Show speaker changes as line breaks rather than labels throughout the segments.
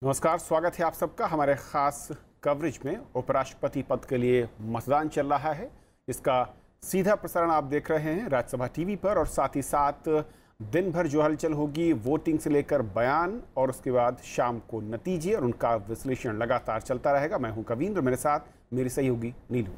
नमस्कार, स्वागत है आप सबका हमारे खास कवरेज में। उपराष्ट्रपति पद के लिए मतदान चल रहा है। इसका सीधा प्रसारण आप देख रहे हैं राज्यसभा टीवी पर, और साथ ही साथ दिन भर जो हलचल होगी वोटिंग से लेकर बयान और उसके बाद शाम को नतीजे और उनका विश्लेषण लगातार चलता रहेगा। मैं हूं कवींद्र, मेरे साथ मेरी सहयोगी नीलू।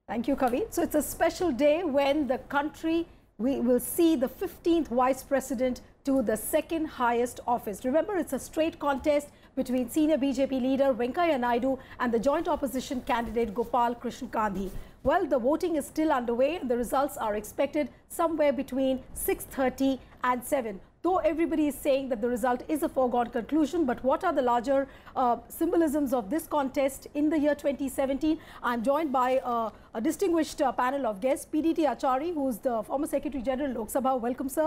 Thank you, Kavit. So it's a special day when the country, we will see the 15th vice president to the second highest office. Remember, it's a straight contest between senior BJP leader Venkaiah Naidu and the joint opposition candidate Gopal Krishna Gandhi. Well, the voting is still underway and the results are expected somewhere between 6:30 and 7. Though everybody is saying that the result is a foregone conclusion, but what are the larger symbolisms of this contest in the year 2017? I'm joined by a distinguished panel of guests. PDT Achari, who is the former Secretary General Lok Sabha. Welcome, sir.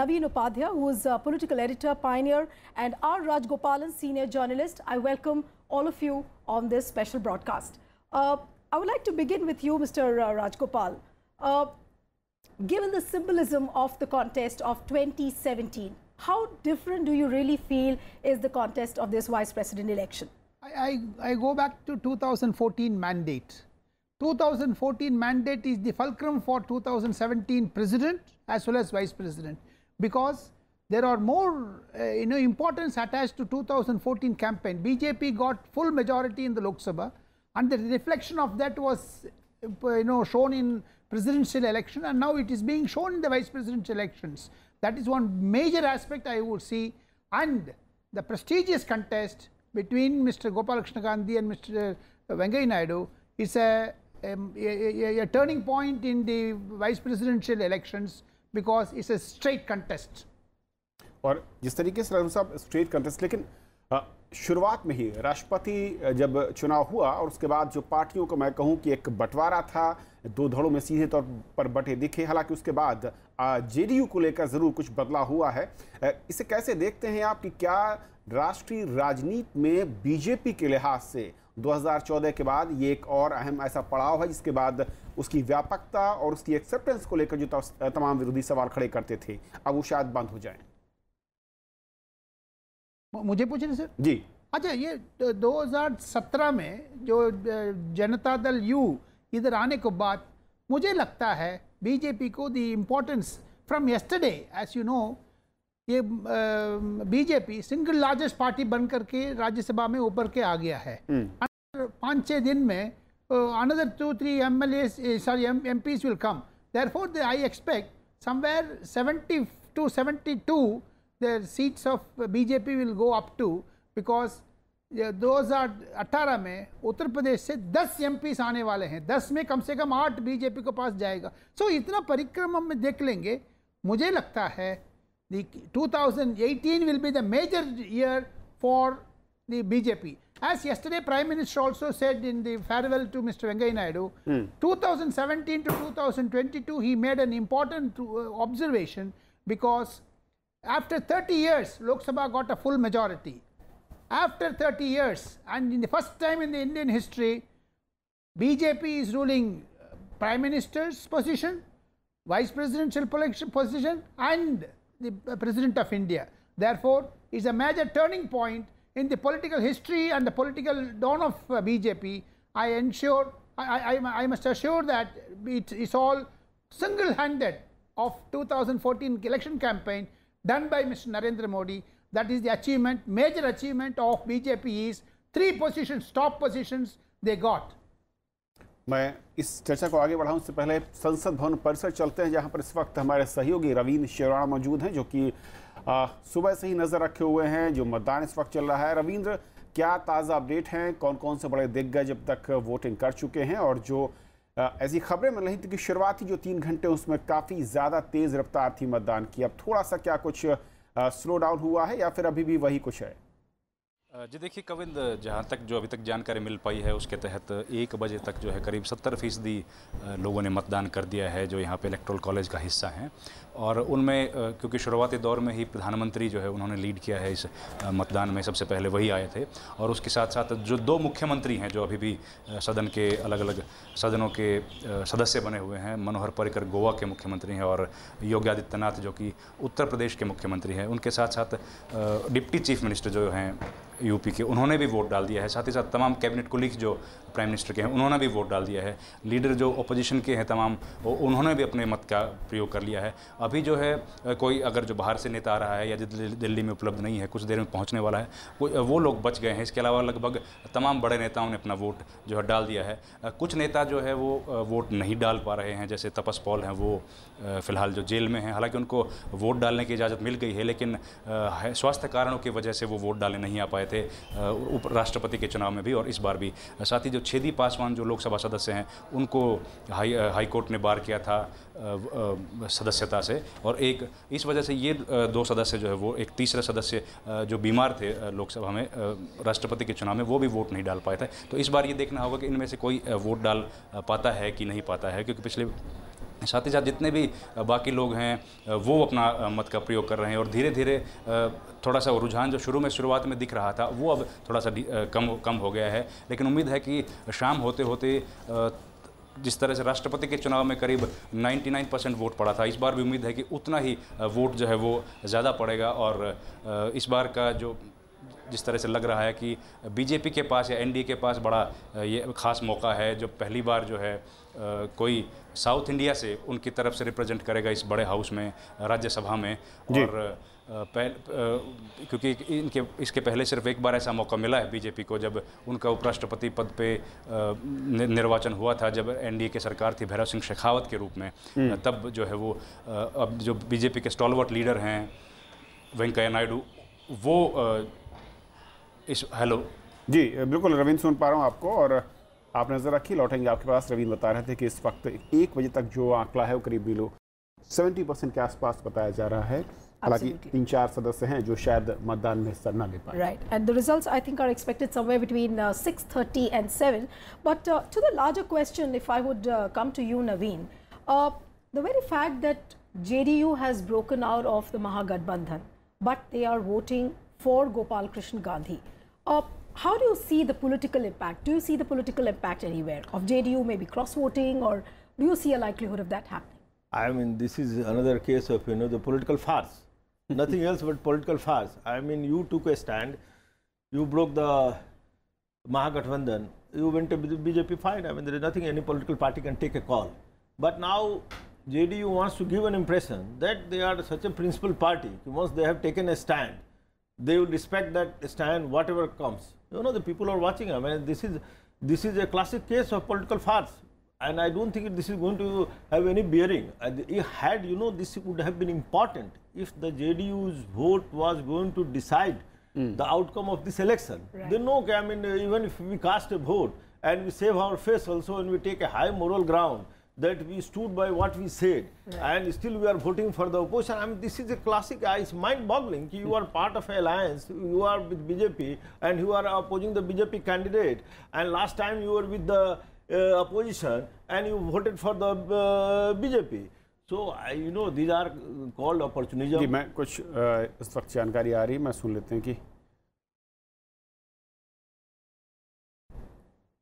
Naveen Upadhyay, who is a political editor, pioneer, and R. Rajgopalan, senior journalist. I welcome all of you on this special broadcast. I would like to begin with you, Mr. Rajgopal. Given the symbolism of the contest of 2017, how different do you really feel is the contest of this vice president election?
I go back to 2014 mandate. 2014 mandate is the fulcrum for 2017 president as well as vice president, because there are more importance attached to 2014 campaign. BJP got full majority in the Lok Sabha, and the reflection of that was shown in presidential election, and now it is being shown in the vice presidential elections. That is one major aspect I would see. And the prestigious contest between Mr. Gopal Krishna Gandhi and Mr. Venkaiah Naidu is a turning point in the vice presidential elections, because it's a straight contest.
और जिस तरीके से राहुल साहब straight contest, लेकिन शुरुआत में ही राष्ट्रपति जब चुनाव हुआ और उसके बाद जो पार्टियों को मैं कहूं कि एक बंटवारा था, दो धड़ों में सीधे तौर पर बटे दिखे। हालांकि उसके बाद जेडीयू को लेकर जरूर कुछ बदलाव हुआ है। इसे कैसे देखते हैं आप कि क्या राष्ट्रीय राजनीति में बीजेपी के लिहाज से 2014 के बाद ये एक और अहम ऐसा पड़ाव है जिसके बाद उसकी व्यापकता और उसकी एक्सेप्टेंस को लेकर जो तमाम विरोधी सवाल खड़े करते थे अब वो शायद बंद हो जाए?
मुझे पूछना सर
जी।
अच्छा, ये 2017 में जो जनता दल यू इधर आने के बाद मुझे लगता है बीजेपी को the importance from yesterday, as you know, ये बीजेपी सिंगल लार्जेस्ट पार्टी बन करके राज्यसभा में ऊपर के आ गया है। 5-6 दिन में another 2-3 MPs will come. Therefore, I expect somewhere 70 to 72 the seats of BJP will go up to, because 2018 में उत्तर प्रदेश से 10 MPs आने वाले हैं। 10 में कम से कम 8 बीजेपी के पास जाएगा। सो इतना परिक्रमा में देख लेंगे। मुझे लगता है 2018 will be the major year for the BJP. As yesterday Prime Minister also said in the farewell to Mr. Venkaiah Naidu, 2017 to 2022 he made an important observation, because after 30 years Lok Sabha got a full majority. After 30 years, and in the first time in the Indian history, BJP is ruling Prime Minister's position, Vice Presidential position, and the President of India. Therefore, it's a major turning point in the political history and the political dawn of BJP. I must assure that it's all single-handed of 2014 election campaign done by Mr. Narendra Modi. That is the achievement, major achievement of BJP is 3 positions, top positions they got.
मैं इस चर्चा को आगे बढ़ाऊं उससे पहले संसद भवन परिसर चलते हैं, जहां पर इस वक्त हमारे सहयोगी रवींद्र शेरवाणा मौजूद हैं, जो कि सुबह से ही नजर रखे हुए हैं जो मतदान इस वक्त चल रहा है। रवींद्र, क्या ताज़ा अपडेट हैं? कौन कौन से बड़े दिग्गज अब तक वोटिंग कर चुके हैं? और जो ऐसी खबरें मिल रही थी कि शुरुआती जो 3 घंटे उसमें काफ़ी ज़्यादा तेज़ रफ्तार थी मतदान की, अब थोड़ा सा क्या कुछ स्लो डाउन हुआ है या फिर अभी भी वही कुछ है?
जी देखिए कविंद, जहाँ तक जो अभी तक जानकारी मिल पाई है उसके तहत 1 बजे तक जो है करीब 70% लोगों ने मतदान कर दिया है जो यहाँ पे इलेक्टोरल कॉलेज का हिस्सा हैं। और उनमें क्योंकि शुरुआती दौर में ही प्रधानमंत्री जो है उन्होंने लीड किया है इस मतदान में, सबसे पहले वही आए थे। और उसके साथ साथ जो 2 मुख्यमंत्री हैं जो अभी भी सदन के अलग अलग सदनों के सदस्य बने हुए हैं, मनोहर पर्रिकर गोवा के मुख्यमंत्री हैं और योगी आदित्यनाथ जो कि उत्तर प्रदेश के मुख्यमंत्री हैं, उनके साथ साथ डिप्टी चीफ मिनिस्टर जो हैं यूपी के, उन्होंने भी वोट डाल दिया है। साथ ही साथ तमाम कैबिनेट कोलीग्स जो प्राइम मिनिस्टर के हैं उन्होंने भी वोट डाल दिया है। लीडर जो अपोजिशन के हैं तमाम, उन्होंने भी अपने मत का प्रयोग कर लिया है। अभी जो है कोई अगर जो बाहर से नेता आ रहा है या दिल्ली में उपलब्ध नहीं है, कुछ देर में पहुंचने वाला है, वो लोग बच गए हैं। इसके अलावा लगभग तमाम बड़े नेताओं ने अपना वोट जो है डाल दिया है। कुछ नेता जो है वो वोट नहीं डाल पा रहे हैं, जैसे तपस पॉल हैं, वो फ़िलहाल जो जेल में हैं। हालांकि उनको वोट डालने की इजाज़त मिल गई है, लेकिन स्वास्थ्य कारणों की वजह से वो वोट डालने नहीं आ पाए थे राष्ट्रपति के चुनाव में भी और इस बार भी। साथ ही जो छेदी पासवान जो लोकसभा सदस्य हैं, उनको हाई कोर्ट ने बार किया था सदस्यता से, और एक इस वजह से ये 2 सदस्य जो है वो, एक तीसरा सदस्य जो बीमार थे लोकसभा में राष्ट्रपति के चुनाव में, वो भी वोट नहीं डाल पाए थे। तो इस बार ये देखना होगा कि इनमें से कोई वोट डाल पाता है कि नहीं पाता है, क्योंकि पिछले साथ ही साथ जितने भी बाकी लोग हैं वो अपना मत का प्रयोग कर रहे हैं और धीरे धीरे थोड़ा सा रुझान जो शुरुआत में दिख रहा था वो अब थोड़ा सा कम हो गया है। लेकिन उम्मीद है कि शाम होते होते जिस तरह से राष्ट्रपति के चुनाव में करीब 99% वोट पड़ा था, इस बार भी उम्मीद है कि उतना ही वोट जो है वो ज़्यादा पड़ेगा। और इस बार का जो जिस तरह से लग रहा है कि बीजेपी के पास या एनडीए के पास बड़ा ये खास मौका है, जो पहली बार जो है कोई साउथ इंडिया से उनकी तरफ से रिप्रेजेंट करेगा इस बड़े हाउस में, राज्यसभा में। और क्योंकि इसके पहले सिर्फ एक बार ऐसा मौका मिला है बीजेपी को, जब उनका उपराष्ट्रपति पद पे निर्वाचन हुआ था, जब एनडीए की सरकार थी भैरव सिंह शेखावत के रूप में। तब जो है वो अब जो बीजेपी के स्टॉलवर्ट लीडर हैं वेंकैया नायडू, वो हेलो
जी बिल्कुल रविंद्र, सुन पा रहा हूँ आपको, और आप नज़र रखिए, लौटेंगे आपके पास। रविंद्र बता रहे थे कि इस वक्त 1 बजे तक जो आंकड़ा है वो करीब 70% के आसपास बताया जा रहा है। हालांकि 3-4 सदस्य हैं जो शायद मतदान में हिस्सा न ले पाए।
Right, and the results I think are expected somewhere between 6:30 and 7. But to the larger question, if I would come to you, Naveen, the very fact that JDU has broken out of the Mahagathbandhan, but they are voting for Gopal Krishna Gandhi. How do you see the political impact? Do you see the political impact anywhere of JDU maybe cross-voting, or do you see a likelihood of that happening?
I mean, this is another case of, the political farce. Nothing else but political farce. I mean, you took a stand, you broke the Mahagathbandhan, you went to BJP, fine. I mean, there is nothing any political party can take a call. But now JDU wants to give an impression that they are such a principled party. Once they have taken a stand, they will respect that stand, whatever comes. The people are watching. I mean, this is a classic case of political farce, and I don't think this is going to have any bearing. Had this would have been important if the JDU's vote was going to decide the outcome of this election. Right. They know. I mean, even if we cast a vote and we save our face also, and we take a high moral ground that we stood by what we said, right, and still we are voting for the opposition. I mean, this is a classic. It's mind-boggling. You are part of an alliance. You are with BJP, and you are opposing the BJP candidate. And last time you were with the opposition, and you voted for the BJP. So, these are called opportunism.
जी, मैं कुछ इस वक्त जानकारी आ रही है, मैं सुन लेते हैं कि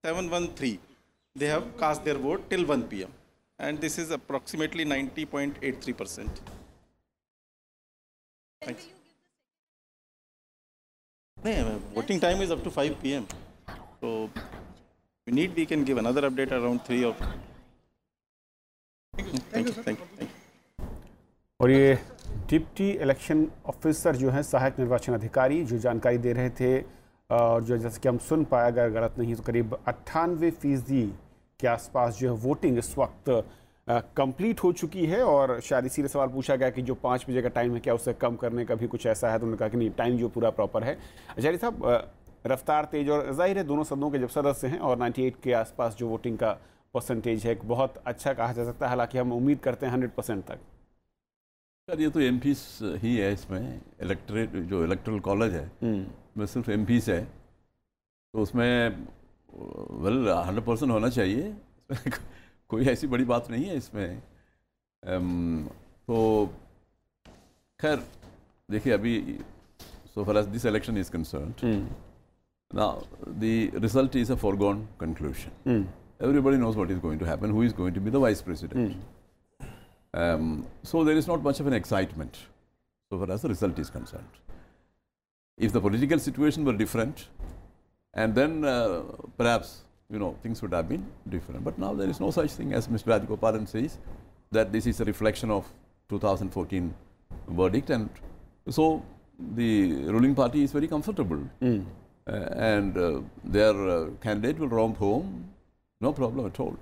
713. They have cast their vote till 1 p.m. and this is approximately 90.83%. Thanks. Voting time is up to 5 p.m. So we can give another update around 3 or. Thank you.
और ये डिप्टी इलेक्शन ऑफिसर जो हैं, सहायक निर्वाचन अधिकारी, जो जानकारी दे रहे थे, और जो जैसे कि हम सुन पाए, अगर गलत नहीं तो करीब 98% के आसपास जो है वोटिंग इस वक्त कंप्लीट हो चुकी है। और शायद इसीलिए सवाल पूछा गया कि जो 5 बजे का टाइम है क्या उसे कम करने का भी कुछ ऐसा है, तो उन्होंने कहा कि नहीं, टाइम जो पूरा प्रॉपर है। आचार्य साहब, रफ्तार तेज, और जाहिर है दोनों सदनों के जब सदस्य हैं, और 98 के आसपास जो वोटिंग का परसेंटेज है, बहुत अच्छा कहा जा सकता है। हालांकि हम उम्मीद करते हैं 100% तक।
सर, ये तो एमपीस ही है, इसमें इलेक्टोरेट जो इलेक्टोरल कॉलेज है में सिर्फ एमपीस है, तो उसमें 100% होना चाहिए। कोई ऐसी बड़ी बात नहीं है इसमें। तो खैर देखिए, अभी so far as this election is concerned, now the result is a foregone conclusion. Everybody knows what is going to happen, who is going to be the vice president. So there is not much of an excitement so far as the result is concerned. if the political situation were different, and then perhaps, you know, things would have been different. But now there is no such thing, as Mr. Rajgopalan says, that this is a reflection of 2014 verdict, and so the ruling party is very comfortable, and their candidate will roam home, no problem at all.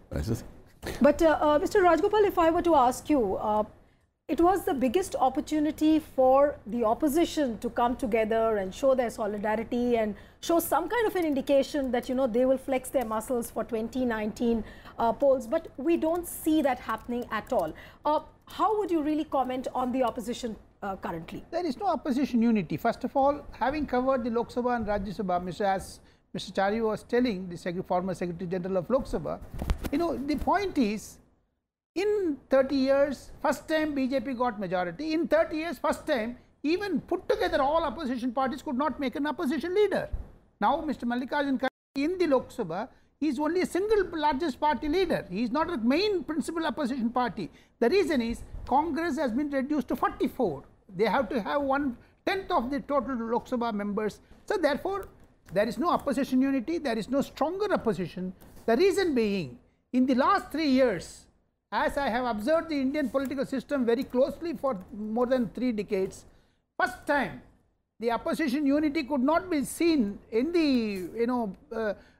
That's just.
But Mr. Rajgopal, if I were to ask you, it was the biggest opportunity for the opposition to come together and show their solidarity and show some kind of an indication that, you know, they will flex their muscles for 2019 polls. But we don't see that happening at all. How would you really comment on the opposition currently?
There is no opposition unity. First of all, having covered the Lok Sabha and Rajya Sabha, as Mr. Chari was telling, the former Secretary General of Lok Sabha, you know, the point is, in 30 years, first time BJP got majority. In 30 years, first time, even put together all opposition parties could not make an opposition leader. Now, Mr. Mallikarjun Kharge in the Lok Sabha, he is only a single largest party leader. He is not a main principal opposition party. The reason is Congress has been reduced to 44. They have to have 1/10 of the total Lok Sabha members. So therefore, there is no opposition unity. There is no stronger opposition. The reason being, in the last 3 years, as I have observed the Indian political system very closely for more than 3 decades, first time the opposition unity could not be seen in the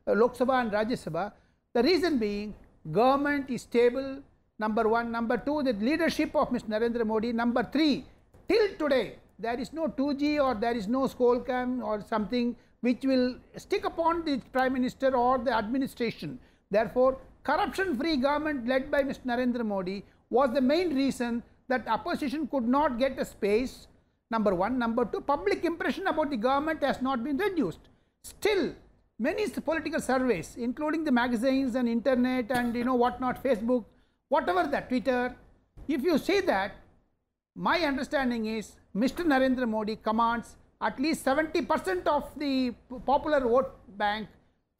Lok Sabha and Rajya Sabha. The reason being, government is stable, number 1. Number 2, the leadership of Mr. Narendra Modi. Number 3, till today there is no 2G or there is no Skolcam or something which will stick upon the Prime Minister or the administration. Therefore, corruption-free government led by Mr. Narendra Modi was the main reason that opposition could not get a space, number 1. Number 2, public impression about the government has not been reduced. Still, many political surveys, including the magazines and internet and whatnot, Facebook, whatever that, Twitter, if you see that, my understanding is Mr. Narendra Modi commands at least 70% of the popular vote bank,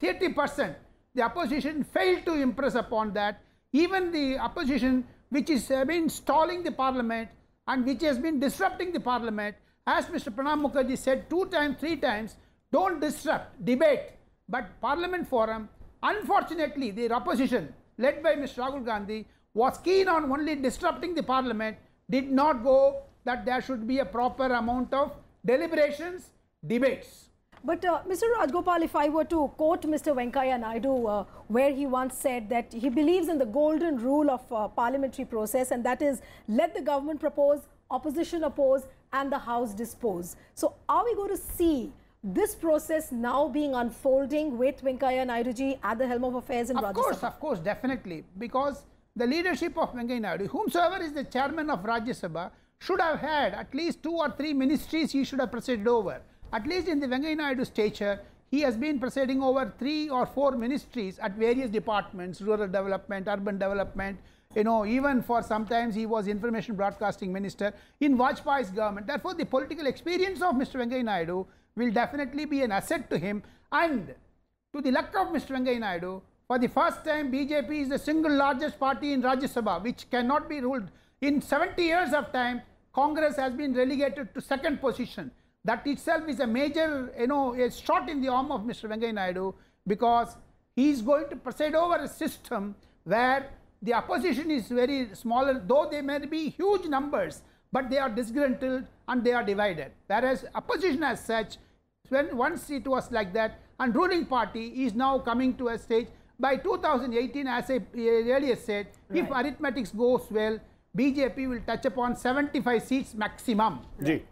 30%. The opposition failed to impress upon that. Even the opposition which is been stalling the parliament and which has been disrupting the parliament, as Mr. Pranab Mukherjee said 2 times, 3 times, don't disrupt, debate. But Parliament Forum, unfortunately, the opposition led by Mr. Rahul Gandhi was keen on only disrupting the parliament, did not go that there should be a proper amount of deliberations, debates.
But Mr. Rajgopal, if I were to quote Mr. Venkaiah Naidu, where he once said that he believes in the golden rule of parliamentary process, and that is let the government propose, opposition oppose, and the House dispose. So are we going to see this process now being unfolding with Venkaiah Naidu ji at the helm of affairs in Rajya Sabha?
Of course, definitely. Because the leadership of Venkaiah Naidu, whomsoever is the chairman of Rajya Sabha, should have had at least 2 or 3 ministries he should have presided over. At least in the Venkaiah Naidu stature, he has been presiding over 3 or 4 ministries at various departments, rural development, urban development, even for sometimes he was information broadcasting minister in Vajpayee's government. Therefore, the political experience of Mr. Venkaiah Naidu will definitely be an asset to him. And to the luck of Mr. Venkaiah Naidu, for the first time BJP is the single largest party in Rajya Sabha, which cannot be ruled. In 70 years of time, Congress has been relegated to 2nd position. That itself is a major, a shot in the arm of Mr. Venkaiah Naidu, because he is going to preside over a system where the opposition is very smaller, though they may be huge numbers, but they are disgruntled and they are divided. Whereas opposition as such, once it was like that, and ruling party is now coming to a stage. By 2018, as I earlier said, right, if arithmetics goes well, BJP will touch upon 75 seats maximum.
जी,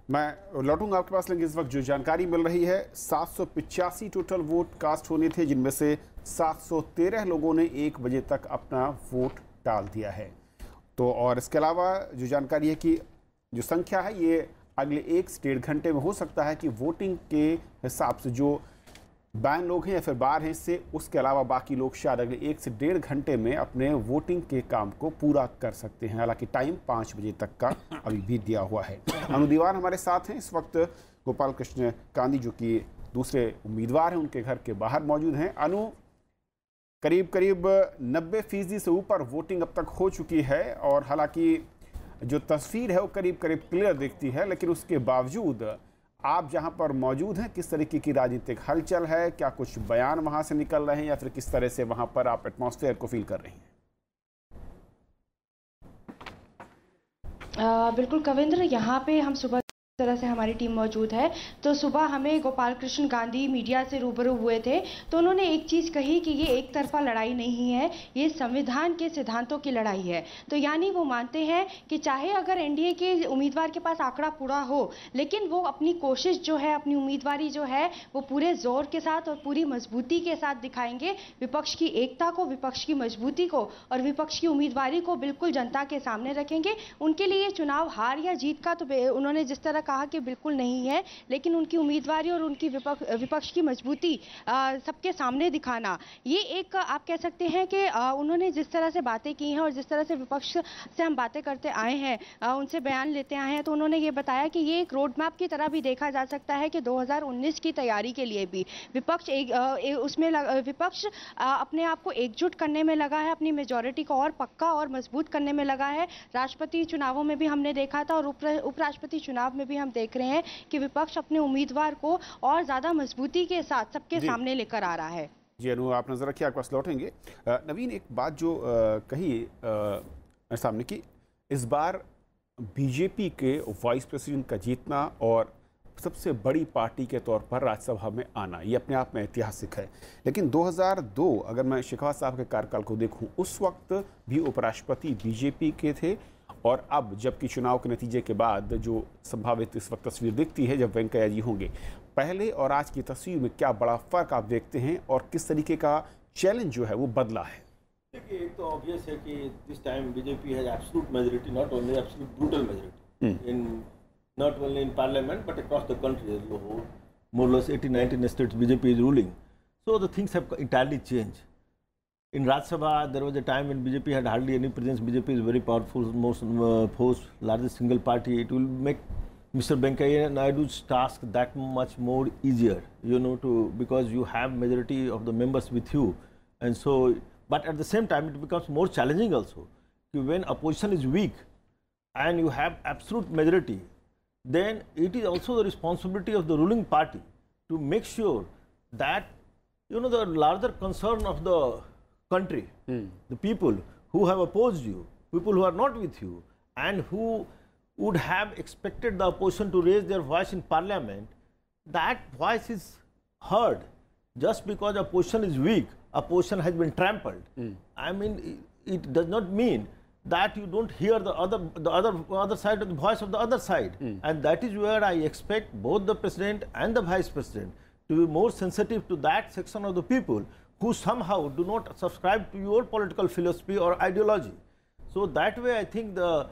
मैं लौटूंगा आपके पास, लेकिन इस वक्त जो जानकारी मिल रही है 785 टोटल वोट कास्ट होने थे, जिनमें से 713 लोगों ने 1 बजे तक अपना वोट डाल दिया है। तो और इसके अलावा जो जानकारी है कि जो संख्या है ये अगले 1 से 1.5 घंटे में हो सकता है कि वोटिंग के हिसाब से जो बैन लोग हैं या फिर बाहर हैं इससे, उसके अलावा बाकी लोग शायद अगले 1 से 1.5 घंटे में अपने वोटिंग के काम को पूरा कर सकते हैं। हालांकि टाइम 5 बजे तक का अभी भी दिया हुआ है। अनु दीवान हमारे साथ हैं इस वक्त, गोपाल कृष्ण गांधी जो कि दूसरे उम्मीदवार हैं उनके घर के बाहर मौजूद हैं। अनु, करीब 90% से ऊपर वोटिंग अब तक हो चुकी है, और हालांकि जो तस्वीर है वो करीब करीब क्लियर दिखती है, लेकिन उसके बावजूद आप जहां पर मौजूद हैं किस तरीके की राजनीतिक हलचल है, क्या कुछ बयान वहां से निकल रहे हैं या फिर किस तरह से वहां पर आप एटमॉस्फेयर को फील कर रही हैं?
बिल्कुल कविंद्र, यहाँ पे हम सुबह तरह से हमारी टीम मौजूद है। तो सुबह हमें गोपाल कृष्ण गांधी मीडिया से रूबरू हुए थे, तो उन्होंने एक चीज़ कही कि ये एक तरफा लड़ाई नहीं है, ये संविधान के सिद्धांतों की लड़ाई है। तो यानी वो मानते हैं कि चाहे अगर एनडीए के उम्मीदवार के पास आंकड़ा पूरा हो, लेकिन वो अपनी कोशिश जो है, अपनी उम्मीदवारी जो है, वो पूरे जोर के साथ और पूरी मजबूती के साथ दिखाएंगे। विपक्ष की एकता को, विपक्ष की मजबूती को और विपक्ष की उम्मीदवारी को बिल्कुल जनता के सामने रखेंगे। उनके लिए चुनाव हार या जीत का तो उन्होंने जिस तरह कहा कि बिल्कुल नहीं है, लेकिन उनकी उम्मीदवारी और उनकी विपक्ष की मजबूती सबके सामने दिखाना, ये एक आप कह सकते हैं कि उन्होंने जिस तरह से बातें की हैं और जिस तरह से विपक्ष से हम बातें करते आए हैं, उनसे बयान लेते आए हैं, तो उन्होंने ये बताया कि ये एक रोड मैप की तरह भी देखा जा सकता है कि 2019 की तैयारी के लिए भी विपक्ष विपक्ष अपने आप को एकजुट करने में लगा है, अपनी मेजॉरिटी को और पक्का और मजबूत करने में लगा है। राष्ट्रपति चुनावों में भी हमने देखा था और उपराष्ट्रपति चुनाव में भी हम देख रहे हैं कि विपक्ष अपने उम्मीदवार को और ज्यादा मजबूती के साथ सबके सामने लेकर आ रहा है।
जी अनु, आप नजर रखिए, आपके पास लौटेंगे। नवीन, एक बात जो कही मेरे सामने की, इस बार बीजेपी के वाइस प्रेसिडेंट का जीतना और सबसे बड़ी पार्टी के तौर पर राज्यसभा में आना, ये अपने आप में ऐतिहासिक है। लेकिन 2002 अगर मैं शेखावत साहब के कार्यकाल को देखूं, उस वक्त भी उपराष्ट्रपति बीजेपी के थे, और अब जबकि चुनाव के नतीजे के बाद जो संभावित इस वक्त तस्वीर दिखती है जब वेंकैया जी होंगे, पहले और आज की तस्वीर में क्या बड़ा फर्क आप देखते हैं और किस तरीके का चैलेंज जो है वो बदला है?
देखिए, एक तो ऑब्वियस है कि this time BJP has absolute majority, not only absolute brutal majority in not only in parliament but across the country as a whole. More or less 18-19 states BJP is ruling. So the things have entirely changed. In Rajya Sabha, there was a time when BJP had hardly any presence. BJP is very powerful, most force, largest single party. It will make Mr. Venkaiah Naidu's task that much more easier, you know, because you have majority of the members with you. And so, but at the same time, it becomes more challenging also. When opposition is weak and you have absolute majority, then it is also the responsibility of the ruling party to make sure that, you know, the larger concern of the country, the people who have opposed you, people who are not with you, and who would have expected the opposition to raise their voice in parliament, that voice is heard. Just because opposition is weak, opposition has been trampled. I mean, it does not mean that you don't hear the other side of the voice of the other side. And that is where I expect both the president and the vice president to be more sensitive to that section of the people who somehow do not subscribe to your political philosophy or ideology. So that way I think the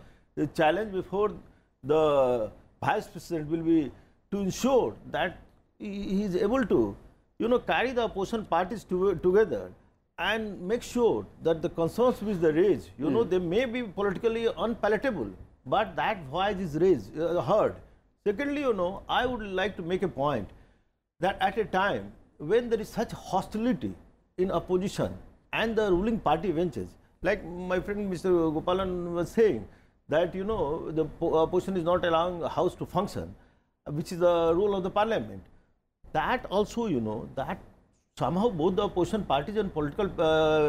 challenge before the vice president will be to ensure that he is able to, you know, carry the opposition parties together and make sure that the concerns which they raise, you know, they may be politically unpalatable, but that voice is raised, heard. Secondly, you know, I would like to make a point that at a time when there is such hostility in opposition and the ruling party benches, like my friend Mr. Gopalan was saying, that, you know, the opposition is not allowing the house to function, which is the role of the parliament. That also, you know, that somehow both the opposition parties and political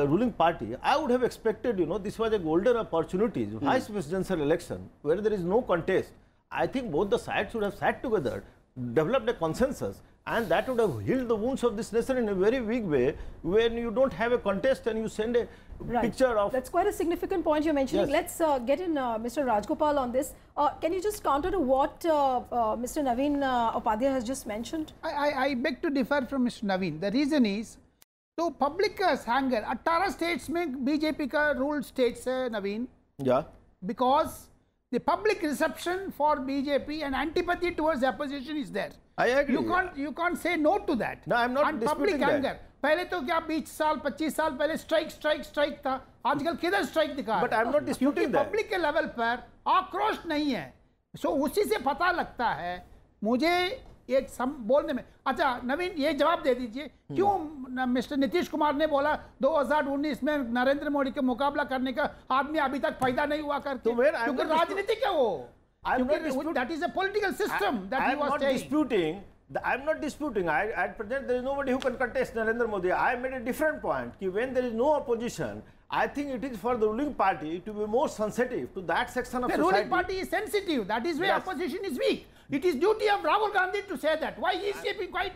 ruling party, I would have expected, you know, this was a golden opportunity, vice presidential election, where there is no contest. I think both the sides should have sat together, developed a consensus, and that would have healed the wounds of this nation in a very big way, when you don't have a contest and you send a picture of...
That's quite a significant point you're mentioning.
Yes.
Let's get in Mr. Rajgopal on this. Can you just counter to what Mr. Naveen Upadhyay has just mentioned?
I beg to differ from Mr. Naveen. The reason is, तो public का hanger 18 states में BJP का ruled states है Naveen.
Yeah.
Because the public reception for BJP and antipathy towards opposition is there.
I agree.
You can't say no to that.
No, I'm not
and
disputing
public anger.
that.
पहले तो क्या 20 साल 25 साल पहले strike था, आजकल किधर strike दिखा?
But I'm not disputing that.
Public के लेवल पर आक्रोश नहीं है, सो उसी से पता लगता है मुझे एक बोलने में। अच्छा नवीन, ये जवाब दे दीजिए, क्यों मिस्टर नीतीश कुमार ने बोला 2019 में नरेंद्र मोदी के मुकाबला करने का आदमी अभी तक फायदा नहीं हुआ करके? क्योंकि राजनीतिक है वो। That is a political system that he was saying.
I'm not disputing. At present, there is nobody who can contest Narendra Modi. I made a different point. When there is no opposition, I think it is for the ruling party to be more sensitive to that section of
the
society.
Ruling party is sensitive. That is why opposition is weak. It is duty of Rahul Gandhi to say that. Why he is keeping quiet?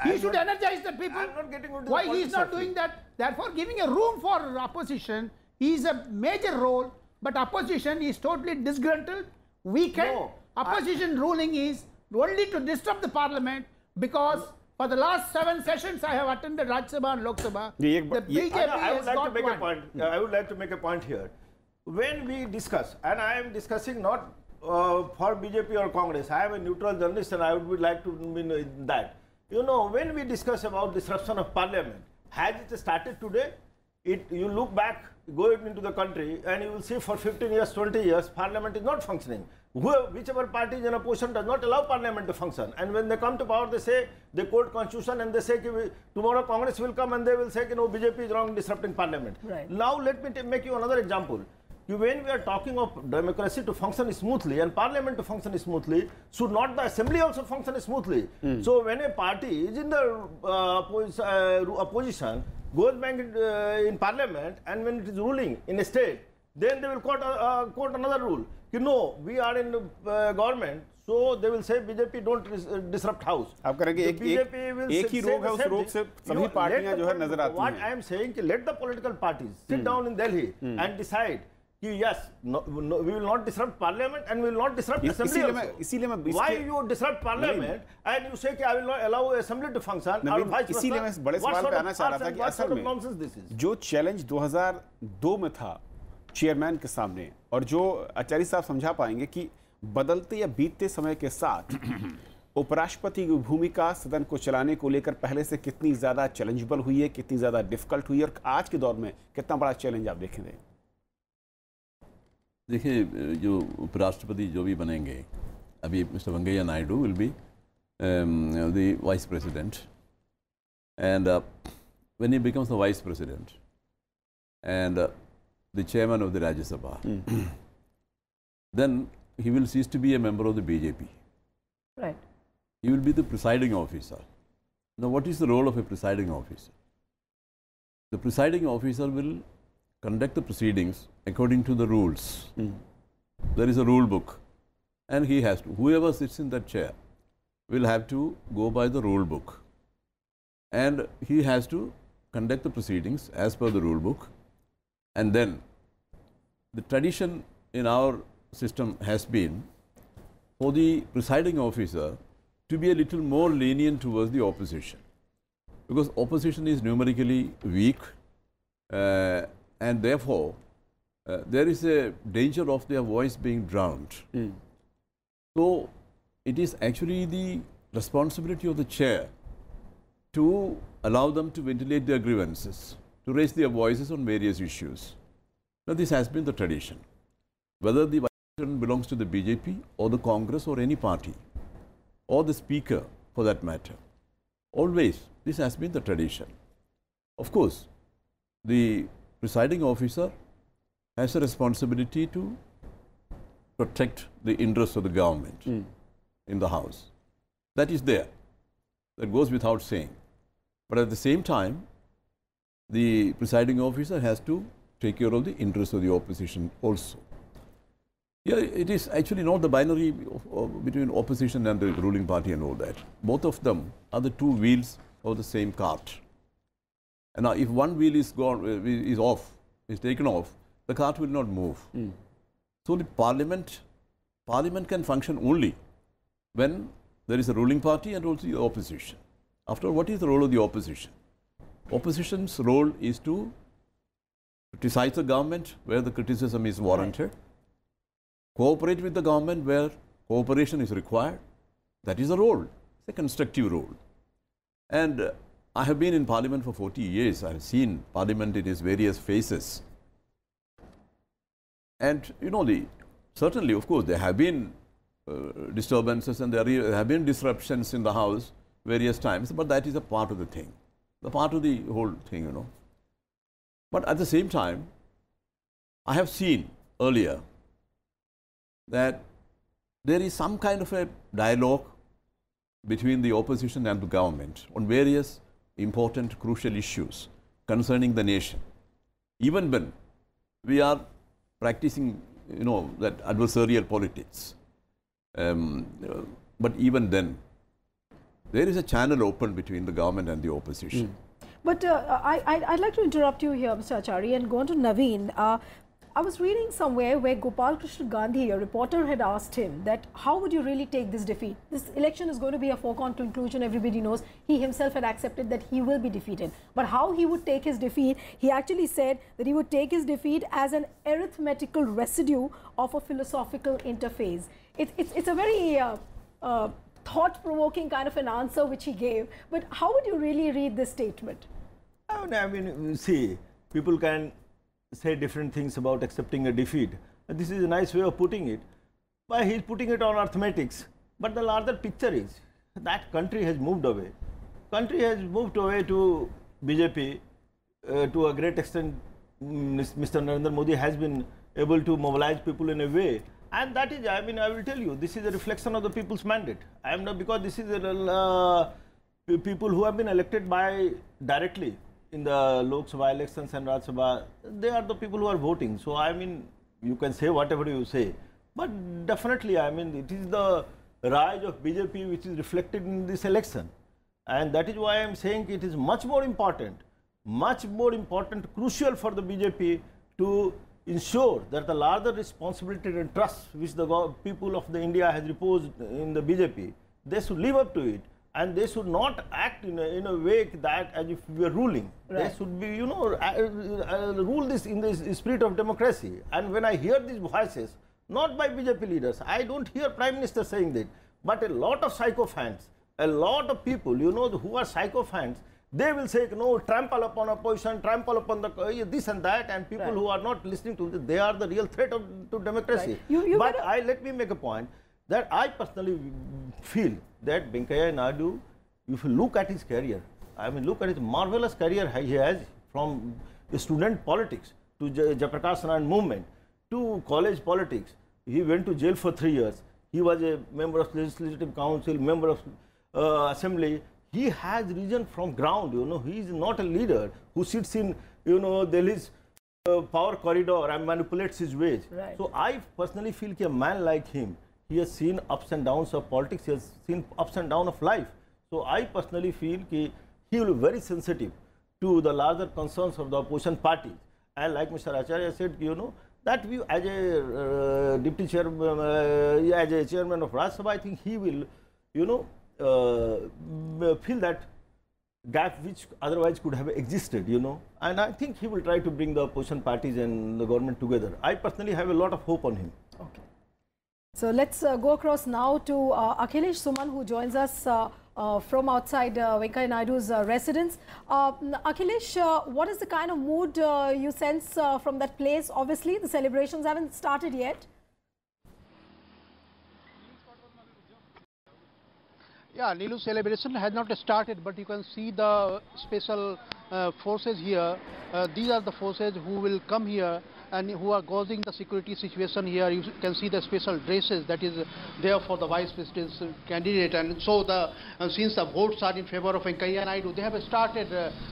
He should energize the people.
I'm not getting into
why he is not doing that? Therefore, giving a room for opposition is a major role. But opposition is totally disgruntled, weakened.
No,
opposition ruling is only to disrupt the parliament, because for the last 7 sessions I have attended Rajya Sabha and Lok Sabha. The BJP
I would
has
like
got
to make
one.
a point. I would like to make a point here. When we discuss, and I am discussing not for BJP or Congress, I am a neutral journalist and I would like to mean that. You know, when we discuss about disruption of parliament, has it started today? You look back, go into the country, and you will see for 15 years, 20 years, parliament is not functioning. Whichever party is in opposition does not allow parliament to function. And when they come to power, they say, they quote constitution and they say, tomorrow Congress will come and they will say, no, BJP is wrong disrupting parliament.
Right.
Now let me make you another example. When we are talking of democracy to function smoothly and parliament to function smoothly, should not the assembly also function smoothly? So when a party is in the opposition, goes back in parliament, and when it is ruling in a state, then they will quote another rule. No, we are in government, so they will say BJP don't disrupt house.
आप करेंगे एक ही रोग है, उस रोग से सभी पार्टियां जो है नजर आती हैं.
What I am saying, let the political parties sit down in Delhi and decide. Yes, no, we will not disrupt parliament and we will not disrupt assembly also. Why you disrupt parliament and you say I will not allow assembly to function?
इसीलिए मैं इस बड़े सवाल पे आना चाह रहा था कि असल में जो चैलेंज 2002 में था चेयरमैन के सामने, और जो आचार्य साहब समझा पाएंगे कि बदलते या बीतते समय के साथ उपराष्ट्रपति की भूमिका सदन को चलाने को लेकर पहले से कितनी ज्यादा चैलेंजेबल हुई है, कितनी ज्यादा डिफिकल्ट हुई है, और आज के दौर में कितना बड़ा चैलेंज आप देखेंगे?
देखिए, जो उपराष्ट्रपति जो भी बनेंगे, अभी mister Venkaiah Naidu will be the vice president, and when he becomes the vice president and the chairman of the Rajya Sabha, then he will cease to be a member of the BJP.
Right.
He will be the presiding officer. Now, what is the role of a presiding officer? The presiding officer will conduct the proceedings according to the rules. There is a rule book, and he has to, whoever sits in that chair will have to go by the rule book, and he has to conduct the proceedings as per the rule book. And then the tradition in our system has been for the presiding officer to be a little more lenient towards the opposition, because opposition is numerically weak, and therefore there is a danger of their voice being drowned. So it is actually the responsibility of the chair to allow them to ventilate their grievances, to raise their voices on various issues. Now, this has been the tradition. Whether the vice president belongs to the BJP or the Congress or any party, or the speaker for that matter, always this has been the tradition. Of course, the presiding officer has a responsibility to protect the interests of the government in the House. That is there. That goes without saying. But at the same time, the presiding officer has to take care of the interests of the opposition also. Yeah, it is actually not the binary between opposition and the ruling party and all that. Both of them are the two wheels of the same cart. And now if one wheel is gone, is taken off, the cart will not move. So the parliament can function only when there is a ruling party and also the opposition. After all, what is the role of the opposition? Opposition's role is to criticize the government where the criticism is warranted, cooperate with the government where cooperation is required. That is a role. It's a constructive role. And I have been in Parliament for 40 years. I have seen Parliament in its various phases. And you know, certainly, of course, there have been disturbances, and there have been disruptions in the house various times, but that is a part of the thing, the part of the whole thing, you know. But at the same time, I have seen earlier that there is some kind of a dialogue between the opposition and the government on various important, crucial issues concerning the nation. Even when we are practicing, you know, that adversarial politics, but even then, there is a channel open between the government and the opposition.
But I'd like to interrupt you here, Mr. Achari, and go on to Naveen. I was reading somewhere where Gopal Krishna Gandhi, a reporter, had asked him that how would you really take this defeat? This election is going to be a foregone conclusion, everybody knows. He himself had accepted that he will be defeated. But how he would take his defeat, he actually said that he would take his defeat as an arithmetical residue of a philosophical interface. It's a very thought-provoking kind of an answer which he gave. But how would you really read this statement?
I mean, see, people can say different things about accepting a defeat. This is a nice way of putting it. But he's putting it on arithmetics. But the larger picture is that country has moved away. Country has moved away to BJP to a great extent. Mr. Narendra Modi has been able to mobilize people in a way. And that is, I mean, I will tell you, this is a reflection of the people's mandate. I am not, because this is people who have been elected by directly in the Lok Sabha elections and Rajya Sabha, they are the people who are voting. So, I mean, you can say whatever you say. But definitely, I mean, it is the rise of BJP which is reflected in this election. And that is why I am saying it is much more important, crucial for the BJP to ensure that the larger responsibility and trust which the people of the India has reposed in the BJP, they should live up to it. And they should not act in a way that as if we are ruling. Right. They should be, you know, rule this in the spirit of democracy. And when I hear these voices, not by BJP leaders, I don't hear Prime Minister saying that, but a lot of sycophants, a lot of people, you know, who are sycophants, they will say, no, trample upon opposition, trample upon the this and that, and people who are not listening to this, they are the real threat to democracy. Right. But let me make a point that I personally feel that Venkaiah Naidu, if you look at his career, I mean, look at his marvelous career he has, from student politics to Jayaprakash Narayan movement to college politics. He went to jail for 3 years. He was a member of Legislative Council, member of Assembly. He has risen from ground, you know. He is not a leader who sits in, you know, Delhi's power corridor and manipulates his ways. Right. So I personally feel that a man like him, he has seen ups and downs of politics, he has seen ups and downs of life. So I personally feel that he will be very sensitive to the larger concerns of the opposition parties. And like Mr. Acharya said, you know, that we, as a deputy chairman, as a chairman of Rajya Sabha, I think he will, you know, fill that gap which otherwise could have existed, you know. And I think he will try to bring the opposition parties and the government together. I personally have a lot of hope on him.
Okay. So let's go across now to Akhilesh Suman, who joins us from outside Venkaiah Naidu's residence. Akhilesh, what is the kind of mood you sense from that place? Obviously, the celebrations haven't started yet.
Yeah, Nilu, celebration has not started, but you can see the special forces here. These are the forces who will come here and who are causing the security situation here. You can see the special dresses that is there for the vice president's candidate. And so since the votes are in favor of Venkaiah Naidu, they have started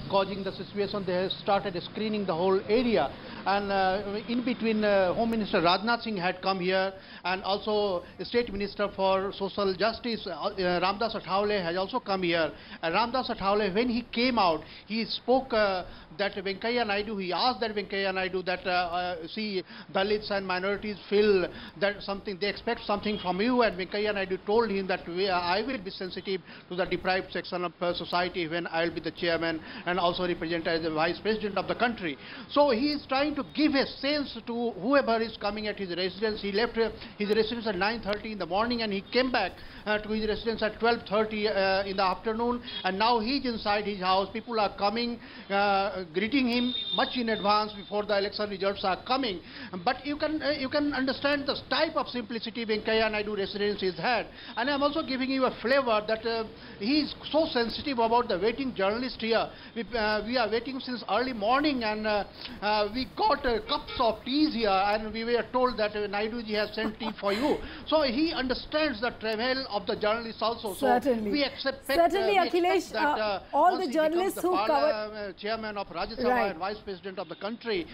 causing the situation. They have started screening the whole area. And in between, Home Minister Rajnath Singh had come here, and also State Minister for Social Justice Ramdas Athawale has also come here. And Ramdas Athawale, when he came out, he spoke that Venkaiah Naidu, he asked that Venkaiah Naidu that see, Dalits and minorities feel that they expect something from you, and Venkaiah Naidu told him that I will be sensitive to the deprived section of society when I will be the chairman and also represent as the vice president of the country. So he is trying to give a sense to whoever is coming at his residence. He left his residence at 9:30 in the morning and he came back to his residence at 12:30 in the afternoon, and now he's inside his house. People are coming, greeting him much in advance before the election results are coming. But you can understand the type of simplicity Venkaiah Naidu Residency has had. And I'm also giving you a flavor that he is so sensitive about the waiting journalist here. We are waiting since early morning, and we got cups of teas here, and we were told that Naidu ji has sent tea for you. So he understands the travail of the journalists also.
Certainly.
So we expect
Akhilesh,
that
all the journalists who covered
chairman of Rajya Sabha and vice president of the country.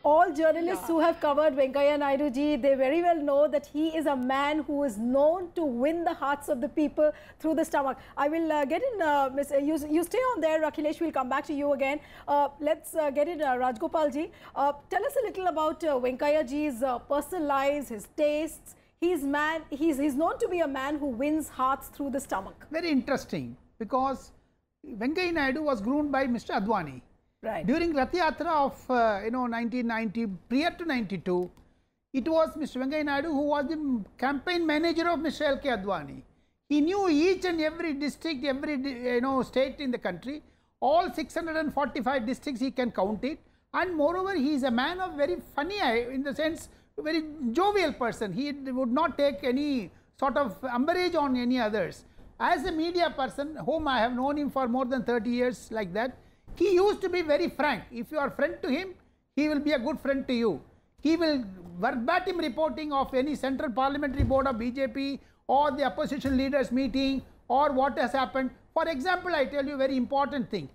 All journalists who have covered Venkaiah Naidu ji, they very well know that he is a man who is known to win the hearts of the people through the stomach. I will get in, you stay on there, Akhilesh, we'll come back to you again. Let's get in Rajgopal ji. Tell us a little about Venkaiah ji's personal lives, his tastes. He's known to be a man who wins hearts through the stomach.
Very interesting, because Venkaiah Naidu was groomed by Mr. Advani.
Right.
During Rath Yatra of 1990, prior to 92, it was Mr. Venkaiah Naidu who was the campaign manager of Mr. L.K. Advani. He knew each and every district, every state in the country, all 645 districts he can count it, and moreover he is a man of very funny, in the sense, very jovial person. He would not take any sort of umbrage on any others. As a media person, whom I have known him for more than 30 years like that, he used to be very frank. If you are friend to him, he will be a good friend to you. He will verbatim reporting of any central parliamentary board of BJP or the opposition leaders meeting or what has happened. For example, I tell you very important thing.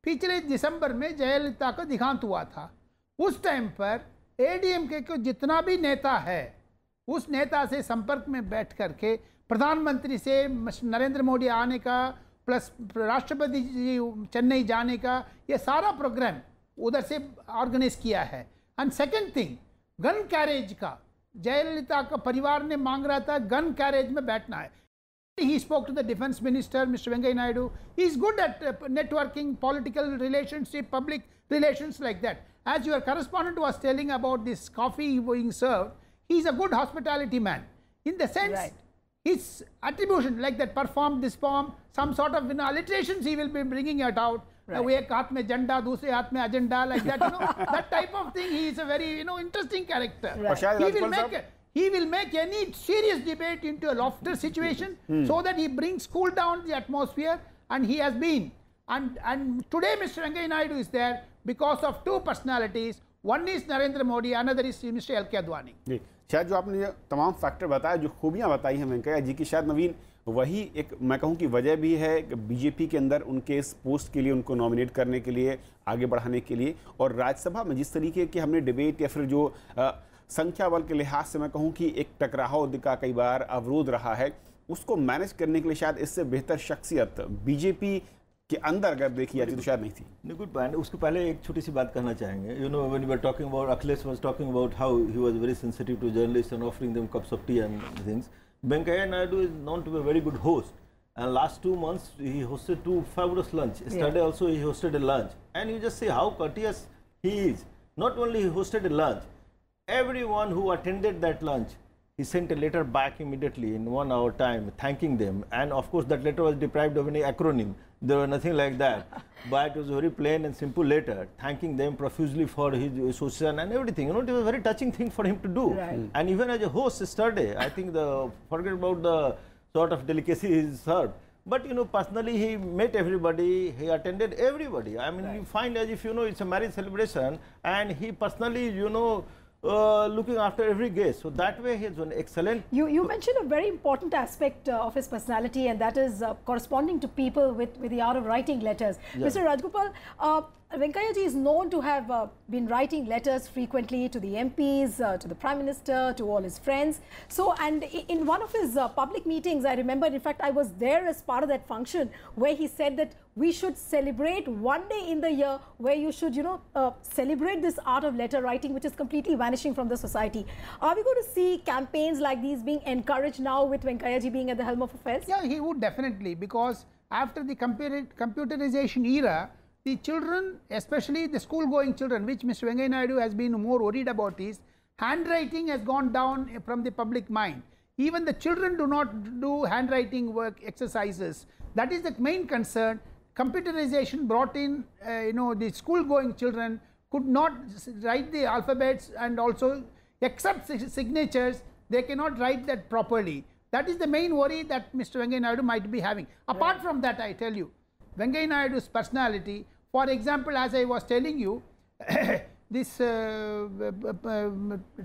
पिछले दिसंबर में जयललिता का देहांत हुआ था. उस time पर ADMK को जितना भी नेता है, उस नेता से संपर्क में बैठ करके प्रधानमंत्री से नरेंद्र मोदी आने का, प्लस राष्ट्रपति जी चेन्नई जाने का, ये सारा प्रोग्राम उधर से ऑर्गेनाइज किया है. And second thing, gun carriage का जयललिता का परिवार ने मांग रहा था, गन कैरेज में बैठना है. He spoke to the defense minister, Mr. Venkaiah Naidu. He is good at networking, political relationship, public relations like that. As your correspondent was telling about this coffee being served, he is a good hospitality man. In the sense, his attribution like that, perform this poem, some sort of alliterations he will be bringing it out. एक हाथ में झंडा, दूसरे हाथ में agenda, like that, that type of thing. He is a very, interesting character. He will make any serious debate into a loftier situation, so that he brings cool down the atmosphere, and he has been. And today Mr. Venkaiah Naidu is there because of two personalities. One is Narendra Modi, another is Mr. L.K. Advani.
जी, शायद जो आपने तमाम factor बताया, जो खूबियां बताई हैं वेंकैया जी की, शायद नवीन वही एक मैं कहूं कि वजह भी है बीजेपी के अंदर उनके इस पोस्ट के लिए, उनको नॉमिनेट करने के लिए, आगे बढ़ाने के लिए. और राज्यसभा में जिस तरीके की हमने डिबेट या फिर जो संख्या बल के लिहाज से मैं कहूं कि एक टकराव का कई बार अवरोध रहा है, उसको मैनेज करने के लिए शायद इससे बेहतर शख्सियत बीजेपी के अंदर अगर देखी जाती तो शायद नहीं थी.
Good point. उसके पहले एक छोटी सी बात कहना चाहेंगे. When you were talking about, Akhilesh was talking about how he was very sensitive to journalist and offering them cups of tea and things. Venkaiah Naidu is known to be a very good host, and last 2 months he hosted 2 fabulous lunch. Yesterday also he hosted a lunch, and you just see how courteous he is. Not only he hosted a lunch, everyone who attended that lunch, he sent a letter back immediately in 1 hour time thanking them, and of course that letter was deprived of any acronym. There was nothing like that, but it was a very plain and simple letter thanking them profusely for his association and everything. It was a very touching thing for him to do. And even as a host yesterday, I think forget about the sort of delicacy he served, but personally he met everybody, he attended everybody. I mean, you find as if it's a marriage celebration, and he personally looking after every guest. So that way he is an excellent.
You mentioned a very important aspect of his personality, and that is corresponding to people with the art of writing letters. Mr. Rajgopal, Venkaiah ji is known to have been writing letters frequently to the MPs, to the Prime Minister, to all his friends. So, and in one of his public meetings, I remember, in fact, I was there as part of that function, where he said that we should celebrate one day in the year where you should, celebrate this art of letter writing, which is completely vanishing from the society. Are we going to see campaigns like these being encouraged now with Venkaiah ji being at the helm of affairs?
Yeah, he would definitely, because after the computerization era, the children, especially the school-going children, which Mr. Venkaiah Naidu has been more worried about, is handwriting has gone down from the public mind. Even the children do not do handwriting work exercises. That is the main concern. Computerization brought in, the school-going children could not write the alphabets and also accept signatures. They cannot write that properly. That is the main worry that Mr. Venkaiah Naidu might be having. Apart from that, I tell you, Venkaiah Naidu's personality, for example, as I was telling you, this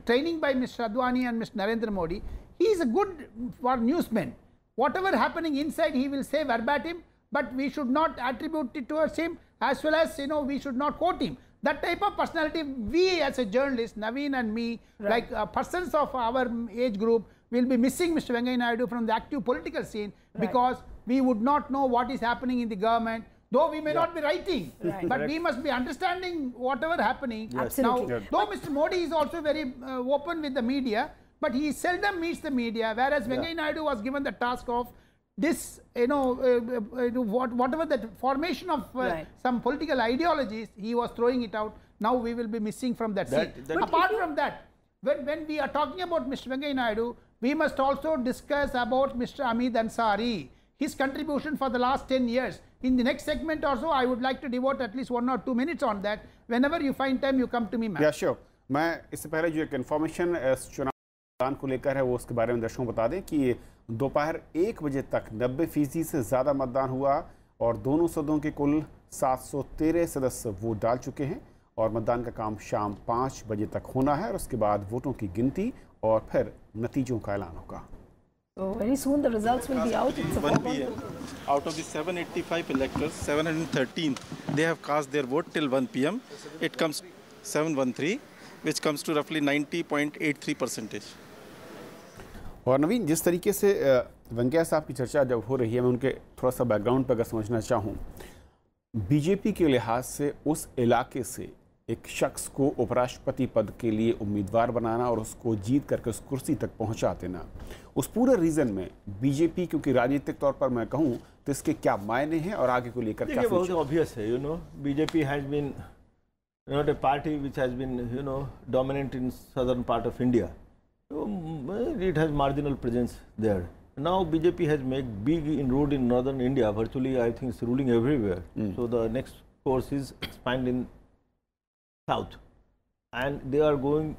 training by Mr. Advani and Mr. Narendra Modi, he is a good for newsmen. Whatever happening inside, he will say verbatim, but we should not attribute it towards him, as well as, you know, we should not quote him. That type of personality, we as a journalist, Naveen and me, like persons of our age group, will be missing Mr. Venkaiah Naidu from the active political scene, because we would not know what is happening in the government, though we may not be writing, but we must be understanding whatever happening.
Absolutely.
Now, though Mr. Modi is also very open with the media, but he seldom meets the media, whereas Venkaiah Naidu was given the task of this, whatever the formation of some political ideologies, he was throwing it out. Now we will be missing from that seat. Apart from that, when we are talking about Mr. Venkaiah Naidu, we must also discuss about Mr. Hamid Ansari, his contribution for the last 10 years. In the next segment or so, I would like to devote at least 1 or 2 minutes on that. Whenever you find time, you come to me, ma'am.
Yeah, sure. मैं इससे पहले जो एक information चुनाव को लेकर है वो उसके बारे में दर्शकों को बता दें कि दोपहर 1 बजे तक 90% से ज़्यादा मतदान हुआ और दोनों सदनों के कुल 713 सदस्य वोट डाल चुके हैं और मतदान का काम शाम 5 बजे तक होना है और उसके बाद वोटों की गिनती और फिर नतीजों का ऐलान होगा.
So very soon the results will be out. It's
1 p.m. Out of the 785 electors, 713 they have cast their vote till 1 p.m. It comes 713, which comes to roughly 90.83%.
और नवीन, जिस तरीके से वेंकैया साहब की चर्चा जब हो रही है, मैं उनके थोड़ा सा बैकग्राउंड पर अगर समझना चाहूँ, बीजेपी के लिहाज से उस इलाके से एक शख्स को उपराष्ट्रपति पद के लिए उम्मीदवार बनाना और उसको जीत करके उस कुर्सी तक पहुंचा देना, उस पूरे रीजन में बीजेपी, क्योंकि राजनीतिक तौर पर मैं कहूं तो इसके क्या मायने हैं और आगे को लेकर क्या
बहुत ऑब्वियस है. BJP has been not a party which has been dominant in southern part of India. It has marginal presence there. Now BJP has made big inroad in northern India. Virtually, I think it's ruling everywhere. So the next course is expand in south, and they are going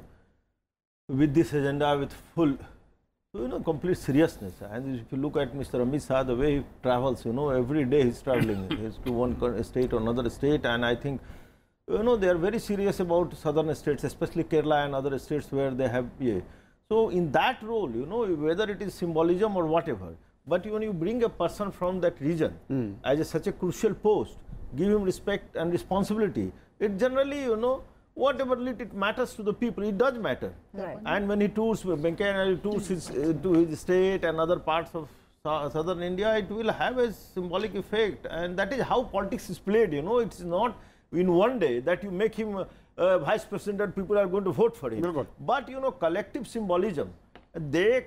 with this agenda with full, complete seriousness. And if you look at Mr. Amit Shah, the way he travels, every day he's traveling. He's to one state or another state, and I think, they are very serious about southern states, especially Kerala and other states where they have. So in that role, whether it is symbolism or whatever, but when you bring a person from that region as such a crucial post, give him respect and responsibility, it generally, whatever it matters to the people, it does matter.
Right.
And when he tours, Venkaiah Naidu tours to his state and other parts of southern India, it will have a symbolic effect. And that is how politics is played, It's not in one day that you make him vice president, people are going to vote for him. But, collective symbolism, they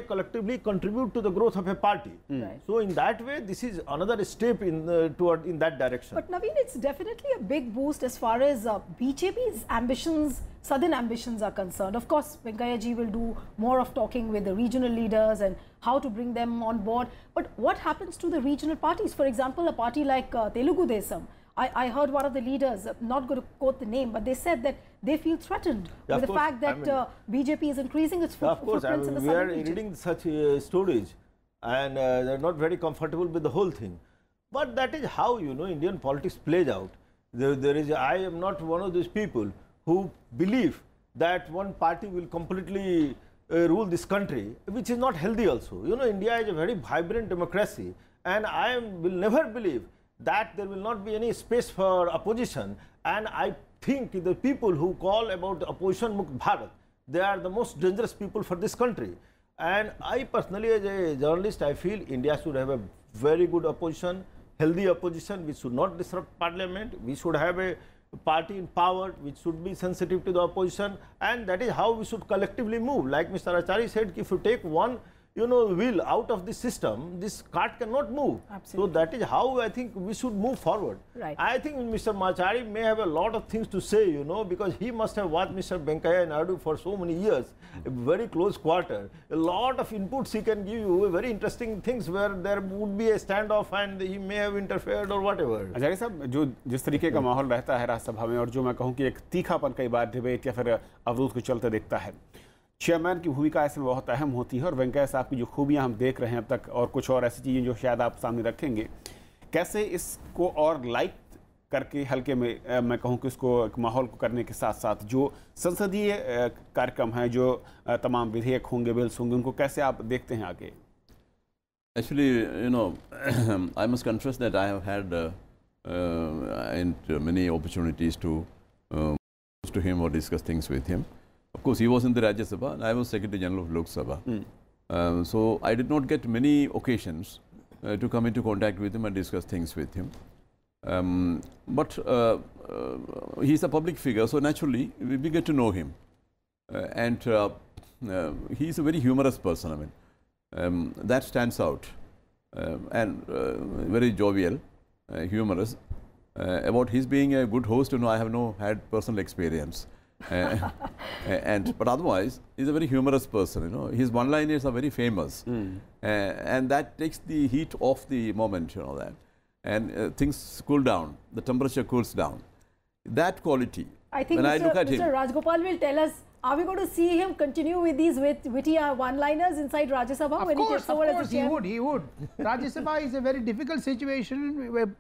collectively contribute to the growth of a party.
Right.
So in that way, this is another step in that direction.
But Naveen, it's definitely a big boost as far as BJP's ambitions, southern ambitions are concerned. Of course, Venkaiah ji will do more of talking with the regional leaders and how to bring them on board. But what happens to the regional parties? For example, a party like Telugu Desam. I heard one of the leaders, not going to quote the name, but they said that they feel threatened with the fact that BJP is increasing its footprints in the southern region.
We are reading such stories, and they're not very comfortable with the whole thing. But that is how, Indian politics plays out. I am not one of those people who believe that one party will completely rule this country, which is not healthy also. India is a very vibrant democracy, and I will never believe that there will not be any space for opposition. And I think the people who call about opposition Mukt Bharat, they are the most dangerous people for this country. And I personally, as a journalist, I feel India should have a very good opposition, healthy opposition, which should not disrupt parliament. We should have a party in power which should be sensitive to the opposition, and that is how we should collectively move. Like Mr. Achari said, if you take one will out of the system, this cart cannot move.
Absolutely.
So that is how I think we should move forward.
Right.
I think Mr. Machari may have a lot of things to say, because he must have watched Mr. Venkaiah Naidu for so many years, a very close quarter. A lot of inputs he can give you, very interesting things where there would be a standoff and he may have interfered or whatever.
आचार्य साहब, जो जिस तरीके का माहौल रहता है राज्यसभा में और जो मैं कहूँ कि एक तीखापन कई बार डिबेट या फिर अवरोध को चलते देखता है, चेयरमैन की भूमिका ऐसे में बहुत अहम होती है और वेंकैया साहब की जो खूबियां हम देख रहे हैं अब तक और कुछ और ऐसी चीज़ें जो शायद आप सामने रखेंगे, कैसे इसको और लाइट करके हल्के में मैं कहूं कि उसको एक माहौल को करने के साथ साथ जो संसदीय कार्यक्रम हैं, जो तमाम विधेयक होंगे, बिल्स होंगे, उनको कैसे आप देखते हैं आगे?
Actually, I must confess that I have had many opportunities to him or discuss things with him. Of course, he was in the Rajya Sabha and I was Secretary General of Lok Sabha. So I did not get many occasions to come into contact with him and discuss things with him. But he's a public figure, so naturally we get to know him. And he's a very humorous person, I mean. That stands out. And very jovial, humorous. About his being a good host, I have had personal experience. But otherwise, he's a very humorous person. His one-liners are very famous, and that takes the heat off the moment. That, and things cool down. The temperature cools down. That quality.
I think
when I look at
Mr.
him,
Rajgopal will tell us. Are we going to see him continue with these witty one-liners inside Rajya Sabha when he takes over as the chair?
He would. Rajya Sabha is a very difficult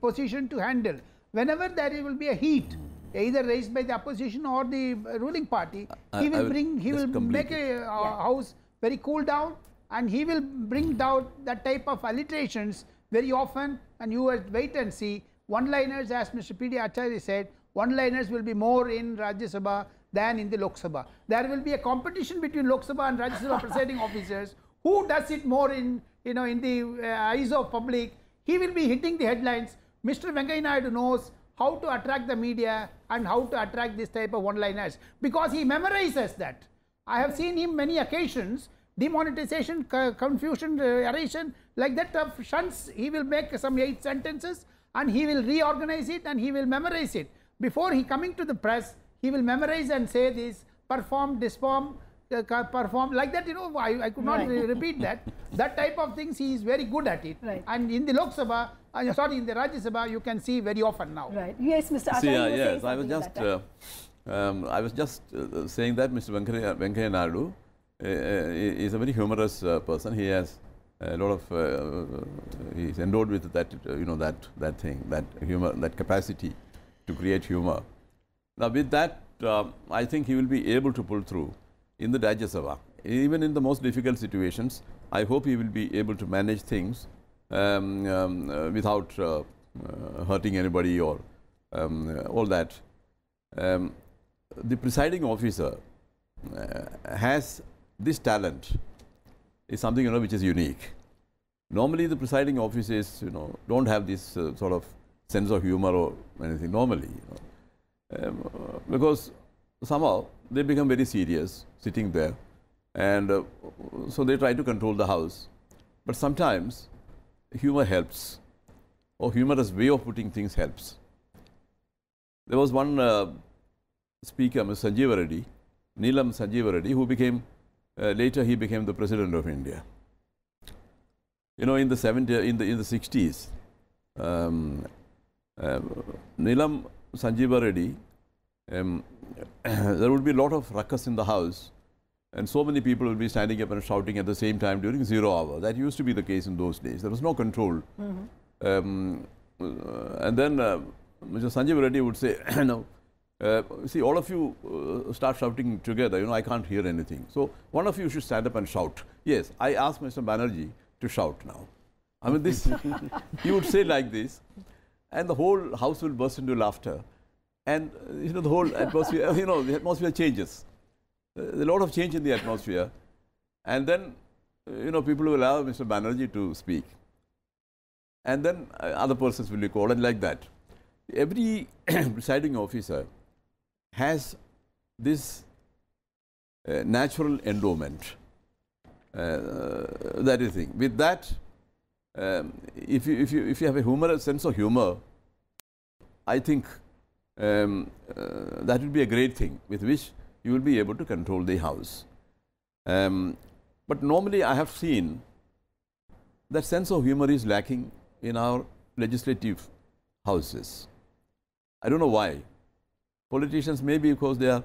position to handle. Whenever there will be a heat, either raised by the opposition or the ruling party, he will make a house very cool down, and he will bring down that type of alliterations very often, and you will wait and see. One-liners, as Mr. P.D. Acharya said, one-liners will be more in Rajya Sabha than in the Lok Sabha. There will be a competition between Lok Sabha and Rajya Sabha presiding officers. Who does it more in the eyes of public? He will be hitting the headlines. Mr. Venkaiah Naidu knows how to attract the media and how to attract this type of one-liners, because he memorizes that. I have seen him many occasions, demonetization, confusion, erasure, like that of shunts. He will make some 8 sentences and he will reorganize it and he will memorize it. Before he coming to the press, he will memorize and say this, perform, disform, perform, like that, I could not repeat that. That type of things, he is very good at it.
Right.
And in the Lok Sabha, in the Rajya Sabha, you can see very often now.
Right. Yes, Mr. Acharya,
yes, I was just saying that Mr. Venkaiah Naidu is a very humorous person. He has a lot of, he's endowed with that, that thing, that humor, that capacity to create humor. Now with that, I think he will be able to pull through in the Rajya Sabha. Even in the most difficult situations, I hope he will be able to manage things without hurting anybody or all that. The presiding officer has this talent, is something which is unique. Normally the presiding officers don't have this sort of sense of humor or anything normally, because somehow they become very serious sitting there, and so they try to control the house. But sometimes humor helps, or humorous way of putting things helps. There was one speaker, Mr. Sanjeeva Reddy, Neelam Sanjeeva Reddy, who became later he became the President of India. In the 70s, in the 60s, Neelam Sanjeeva Reddy, there would be a lot of ruckus in the house, and so many people will be standing up and shouting at the same time during 0 hour. That used to be the case in those days. There was no control. And then Mr. Sanjeeva Reddy would say, see, all of you start shouting together, I can't hear anything. So one of you should stand up and shout. Yes, I asked Mr. Banerjee to shout now. I mean, this, he would say like this, and the whole house will burst into laughter. And, the whole atmosphere, the atmosphere changes. There's a lot of change in the atmosphere. And then, people will allow Mr. Banerjee to speak. And then other persons will be called, and like that. Every presiding officer has this natural endowment. That is the thing. With that, if you have a humorous sense of humor, I think that will be a great thing with which you will be able to control the House. But normally I have seen that sense of humor is lacking in our legislative houses. I don't know why. Politicians, maybe because they are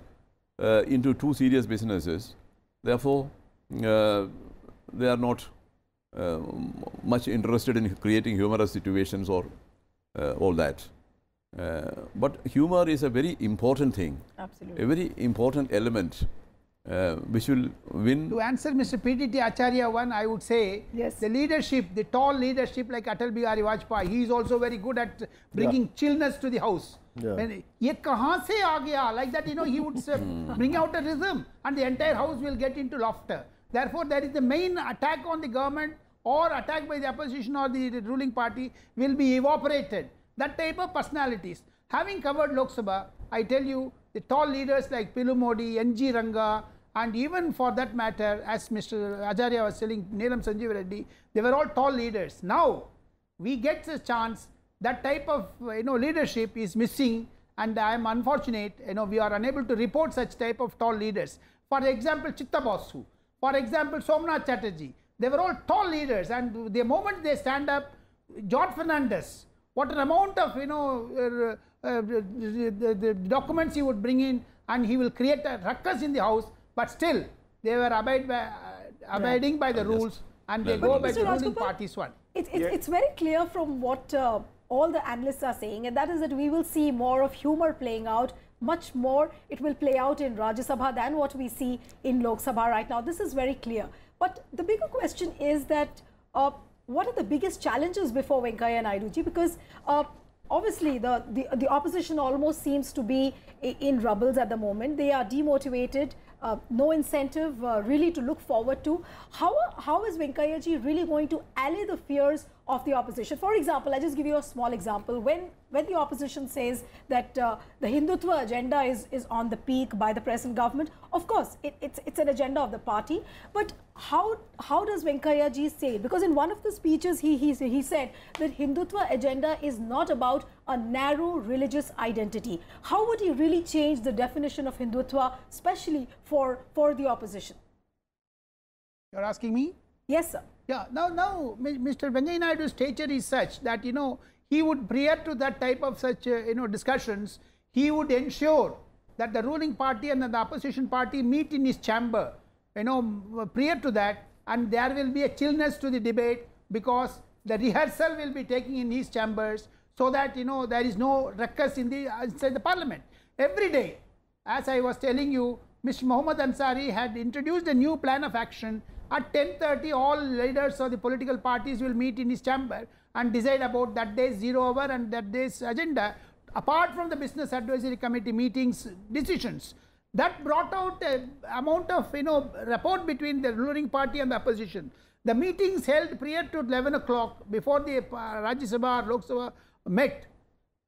into too serious businesses, therefore they are not much interested in creating humorous situations or all that. But humor is a very important thing.
Absolutely.
A very important element which will win.
To answer Mr. PTT Acharya one, I would say
Yes.
the leadership, the tall leadership like Atal Bihari Vajpayee, he is also very good at bringing chillness to the House.
Yeah.
When ye kahan se aa gaya, like that, he would bring out a rhythm and the entire House will get into laughter. Therefore, there is the main attack on the government or attack by the opposition or the ruling party will be evaporated. That type of personalities. Having covered Lok Sabha, I tell you, the tall leaders like Pilu Modi, N.G. Ranga, and even for that matter, as Mr. Acharya was telling, Neelam Sanjeev Reddy, they were all tall leaders. Now, we get a chance, that type of leadership is missing, and I am unfortunate, we are unable to report such type of tall leaders. For example, Chitta Basu, for example, Somnath Chatterjee, they were all tall leaders, and the moment they stand up, George Fernandez, what an amount of the documents he would bring in, and he will create a ruckus in the House, but still they were abiding by the rules, and they go by the ruling party's one.
It's very clear from what all the analysts are saying, and that is that we will see more of humor playing out. Much more it will play out in Rajya Sabha than what we see in Lok Sabha right now. This is very clear. But the bigger question is that what are the biggest challenges before Venkaiah Naidu ji? Because obviously the opposition almost seems to be in rubbles at the moment. They are demotivated, no incentive really to look forward to. How is Venkaiah ji really going to allay the fears of the opposition? For example, I'll just give you a small example. When the opposition says that the Hindutva agenda is on the peak by the present government, of course, it's an agenda of the party. But how does Venkaiah ji say it? Because in one of the speeches, he said that Hindutva agenda is not about a narrow religious identity. How would he really change the definition of Hindutva, especially for the opposition?
You're asking me?
Yes, sir.
Yeah, now Mr. Venkaiah Naidu's stature is such that, he would, prior to that type of such, discussions, he would ensure that the ruling party and the opposition party meet in his chamber, prior to that, and there will be a chillness to the debate because the rehearsal will be taking in his chambers so that, there is no ruckus inside the parliament. Every day, as I was telling you, Mr. Mohammad Ansari had introduced a new plan of action. At 10:30, all leaders of the political parties will meet in his chamber and decide about that day's 0 hour and that day's agenda, apart from the Business Advisory Committee meetings decisions. That brought out an amount of rapport between the ruling party and the opposition. The meetings held prior to 11 o'clock before the Rajya Sabha or Lok Sabha met,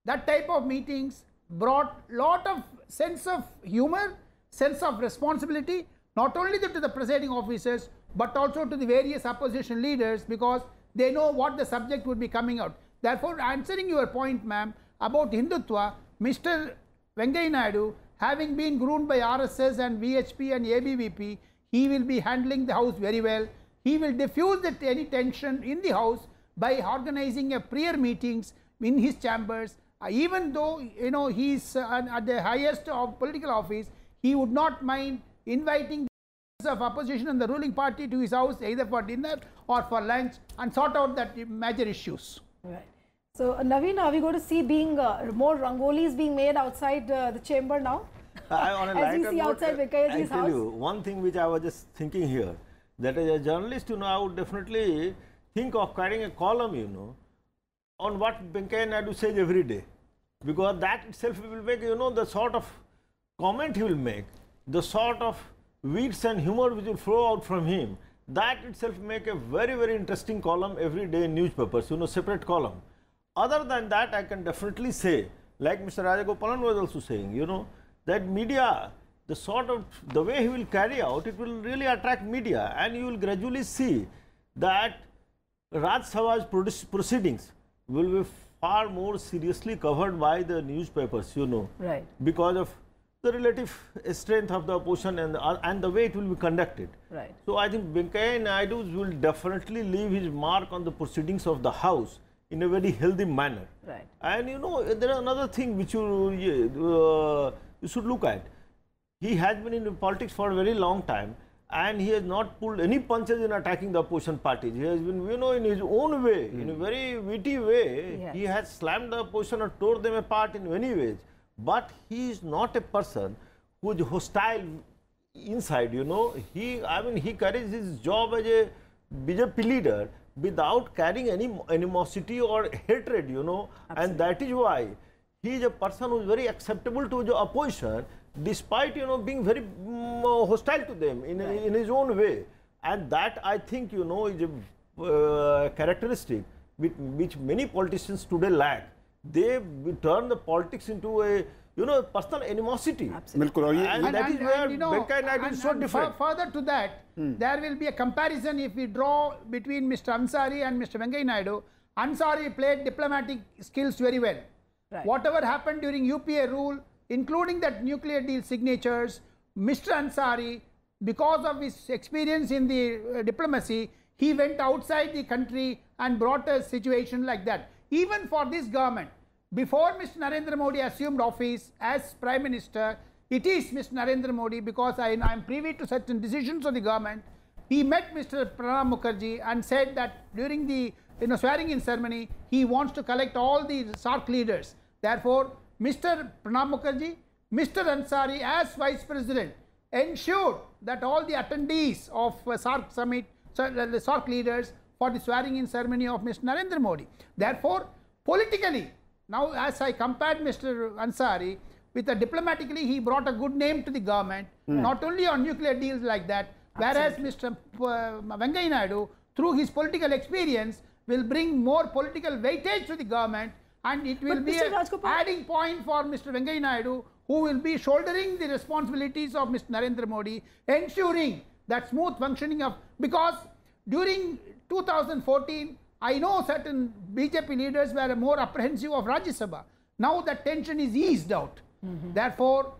that type of meetings brought lot of sense of humor, sense of responsibility, not only to the presiding officers, but also to the various opposition leaders, because they know what the subject would be coming out. Therefore, answering your point, ma'am, about Hindutva, Mr. Venkaiah Naidu, having been groomed by RSS and VHP and ABVP, he will be handling the House very well. He will diffuse any tension in the House by organizing a prayer meetings in his chambers. Even though he is at the highest of political office, he would not mind inviting of opposition and the ruling party to his house either for dinner or for lunch and sort out that major issues.
Right. So, Naveen, are we going to see more rangolis being made outside the chamber now?
On a
As we see outside Venkaiah ji's
I tell
house?
you, one thing which I was just thinking here, that as a journalist, I would definitely think of carrying a column, on what Venkaiah Naidu says every day. Because that itself will make, the sort of comment he will make, the sort of wits and humor which will flow out from him, that itself make a very, very interesting column every day in newspapers, separate column. Other than that, I can definitely say, like Mr. Rajagopalan was also saying, that media the way he will carry out, it will really attract media, and you will gradually see that Raj Sabha's proceedings will be far more seriously covered by the newspapers, you know,
Right.
because of the relative strength of the opposition and the way it will be conducted.
Right.
So I think Venkaiah Naidu will definitely leave his mark on the proceedings of the House in a very healthy manner.
Right.
And you know, there is another thing which you should look at. He has been in politics for a very long time, and he has not pulled any punches in attacking the opposition parties. He has been, you know, in his own way, in a very witty way,
Yes.
he has slammed the opposition or tore them apart in many ways. But he is not a person who is hostile inside, you know. He carries his job as a BJP leader without carrying any animosity or hatred, you know. And that is why he is a person who is very acceptable to the opposition, despite, you know, being very hostile to them in his own way. And that, I think, you know, is a characteristic which many politicians today lack. They turn the politics into a, you know, personal animosity.
बिल्कुल और ये
And that is where
you know,
Venkaiah Naidu is so
and
different.
Further to that, there will be a comparison if we draw between Mr. Ansari and Mr. Venkaiah Naidu. Ansari played diplomatic skills very well.
Right.
Whatever happened during UPA rule, including that nuclear deal signatures, Mr. Ansari, because of his experience in the diplomacy, he went outside the country and brought a situation like that. Even for this government, before Mr. Narendra Modi assumed office as Prime Minister, it is Mr. Narendra Modi, because I am privy to certain decisions of the government. He met Mr. Pranab Mukherjee and said that during the swearing-in ceremony, he wants to collect all the SARC leaders. Therefore, Mr. Pranab Mukherjee, Mr. Ansari as Vice President ensured that all the attendees of SARC summit, the SARC leaders, for the swearing-in ceremony of Mr. Narendra Modi. Therefore, politically, now as I compared Mr. Ansari, with diplomatically, he brought a good name to the government, not only on nuclear deals like that, whereas Mr. Venkaiah Naidu, through his political experience, will bring more political weightage to the government, and it will be
Mr.
an
Rajgopal,
adding point for Mr. Venkaiah Naidu, who will be shouldering the responsibilities of Mr. Narendra Modi, ensuring that smooth functioning of, because during 2014, I know certain BJP leaders were more apprehensive of Rajya Sabha. Now that tension is eased out. Therefore,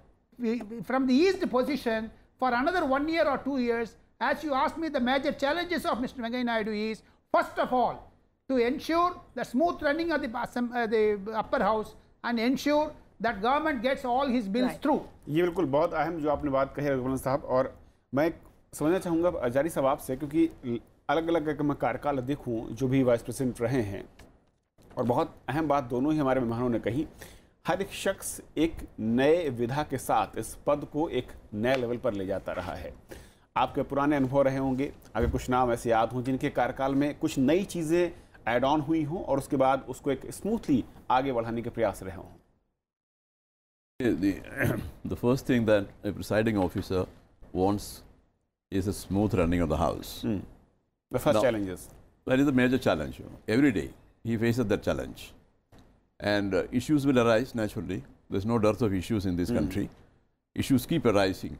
from the eased position, for another 1 year or 2 years, as you asked me, the major challenges of Mr. Venkaiah Naidu is, first of all, to ensure the smooth running of the upper house and ensure that government gets all his bills through.
ये बिल्कुल बहुत अहम जो आपने बात कही रघुवंश साहब, और मैं समझना चाहूँगा अजारी साहब आपसे, क्योंकि अलग अलग अगर मैं कार्यकाल देखूँ जो भी वाइस प्रेसिडेंट रहे हैं, और बहुत अहम बात दोनों ही हमारे मेहमानों ने कही, हर एक शख्स एक नए विधा के साथ इस पद को एक नए लेवल पर ले जाता रहा है। आपके पुराने अनुभव रहे होंगे, अगर कुछ नाम ऐसे याद हों जिनके कार्यकाल में कुछ नई चीज़ें एड ऑन हुई हों और उसके बाद उसको एक स्मूथली आगे बढ़ाने के प्रयास रहे हों।
The first thing that a presiding officer wants is a smooth running of the House.
The first
Now,
challenges.
That is a major challenge. You know. Every day he faces that challenge. And issues will arise naturally. There's no dearth of issues in this country. Issues keep arising.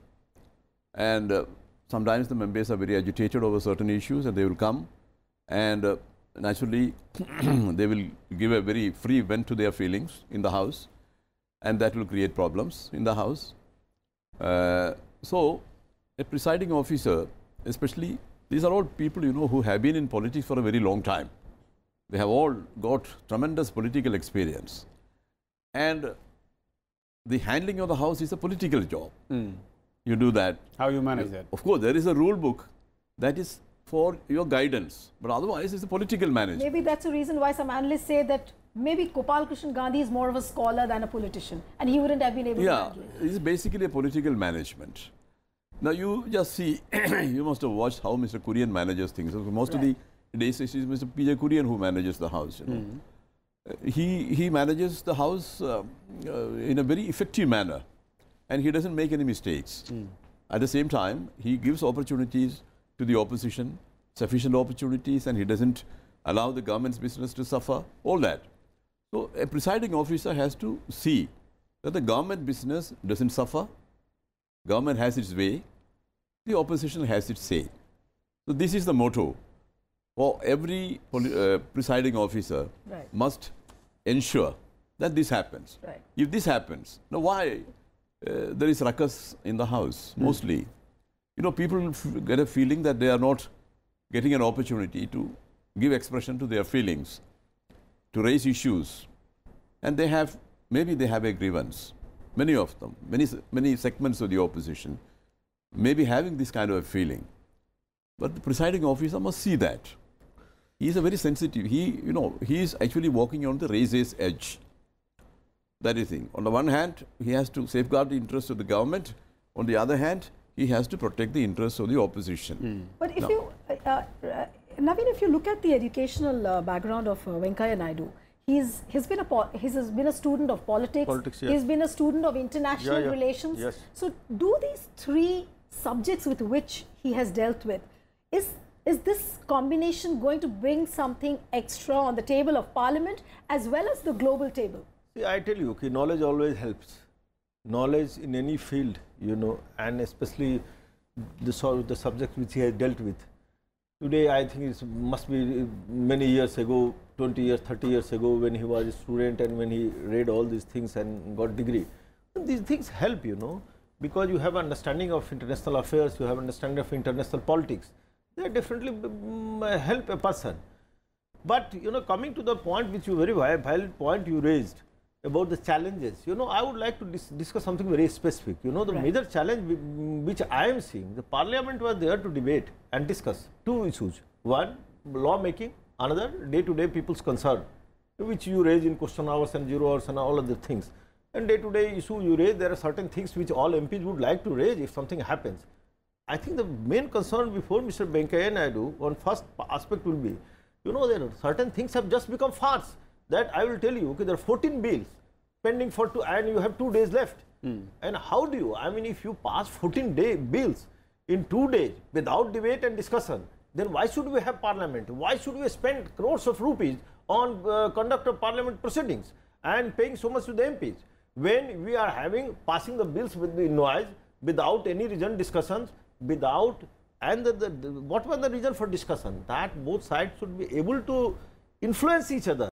And sometimes the members are very agitated over certain issues, and they will come. And naturally, they will give a very free vent to their feelings in the House. And that will create problems in the House. So, a presiding officer, especially, these are all people, you know, who have been in politics for a very long time. They have all got tremendous political experience. And the handling of the House is a political job. You do that.
How you manage that?
Of course, there is a rule book that is for your guidance. But otherwise, it's a political management.
maybe that's the reason why some analysts say that maybe Gopal Krishnan Gandhi is more of a scholar than a politician, and he wouldn't have been able to handle it.
It's basically a political management. Now, you just see, you must have watched how Mr. Kurian manages things. Most of the days, it is Mr. P.J. Kurian who manages the House. You know. He manages the House in a very effective manner, and he doesn't make any mistakes. At the same time, he gives opportunities to the opposition, sufficient opportunities, and he doesn't allow the government's business to suffer, all that. So, a presiding officer has to see that the government business doesn't suffer, government has its way, the opposition has its say. So this is the motto. For every presiding officer must ensure that this happens. If this happens, now why there is ruckus in the house mostly? You know, people get a feeling that they are not getting an opportunity to give expression to their feelings, to raise issues, and they have, maybe they have a grievance. Many of them, many segments of the opposition may be having this kind of a feeling. But the presiding officer must see that. He is a very sensitive, he is actually walking on the razor's edge. That is the thing. On the one hand, he has to safeguard the interests of the government. On the other hand, he has to protect the interests of the opposition.
But if Naveen, if you look at the educational background of Venkaiah Naidu, he's been a student of politics. He's been a student of international relations. So do these three subjects with which he has dealt with, is this combination going to bring something extra on the table of Parliament as well as the global table?
See, I tell you, okay, knowledge always helps. Knowledge in any field, you know, and especially the subject which he has dealt with. Today, I think it must be many years ago, 20 years, 30 years ago, when he was a student and when he read all these things and got degree. These things help, you know, because you have understanding of international affairs, you have understanding of international politics. They definitely help a person. But, you know, coming to the point which you very valid point you raised about the challenges, you know, I would like to discuss something very specific. You know, the major challenge which I am seeing, the Parliament was there to debate and discuss two issues. One, law making, another, day-to-day people's concern, which you raise in question hours and 0 hours and all other things. And day-to-day issue you raise, there are certain things which all MPs would like to raise if something happens. I think the main concern before Mr. Venkaiah Naidu on first aspect will be, you know, there are certain things have just become farce. That I will tell you, okay, there are 14 bills pending for and you have 2 days left. And how do you, I mean, if you pass 14 bills in 2 days without debate and discussion, then why should we have Parliament? Why should we spend crores of rupees on conduct of Parliament proceedings and paying so much to the MPs? When we are passing the bills with the noise, without any reason discussions, and what was the reason for discussion? That both sides should be able to influence each other.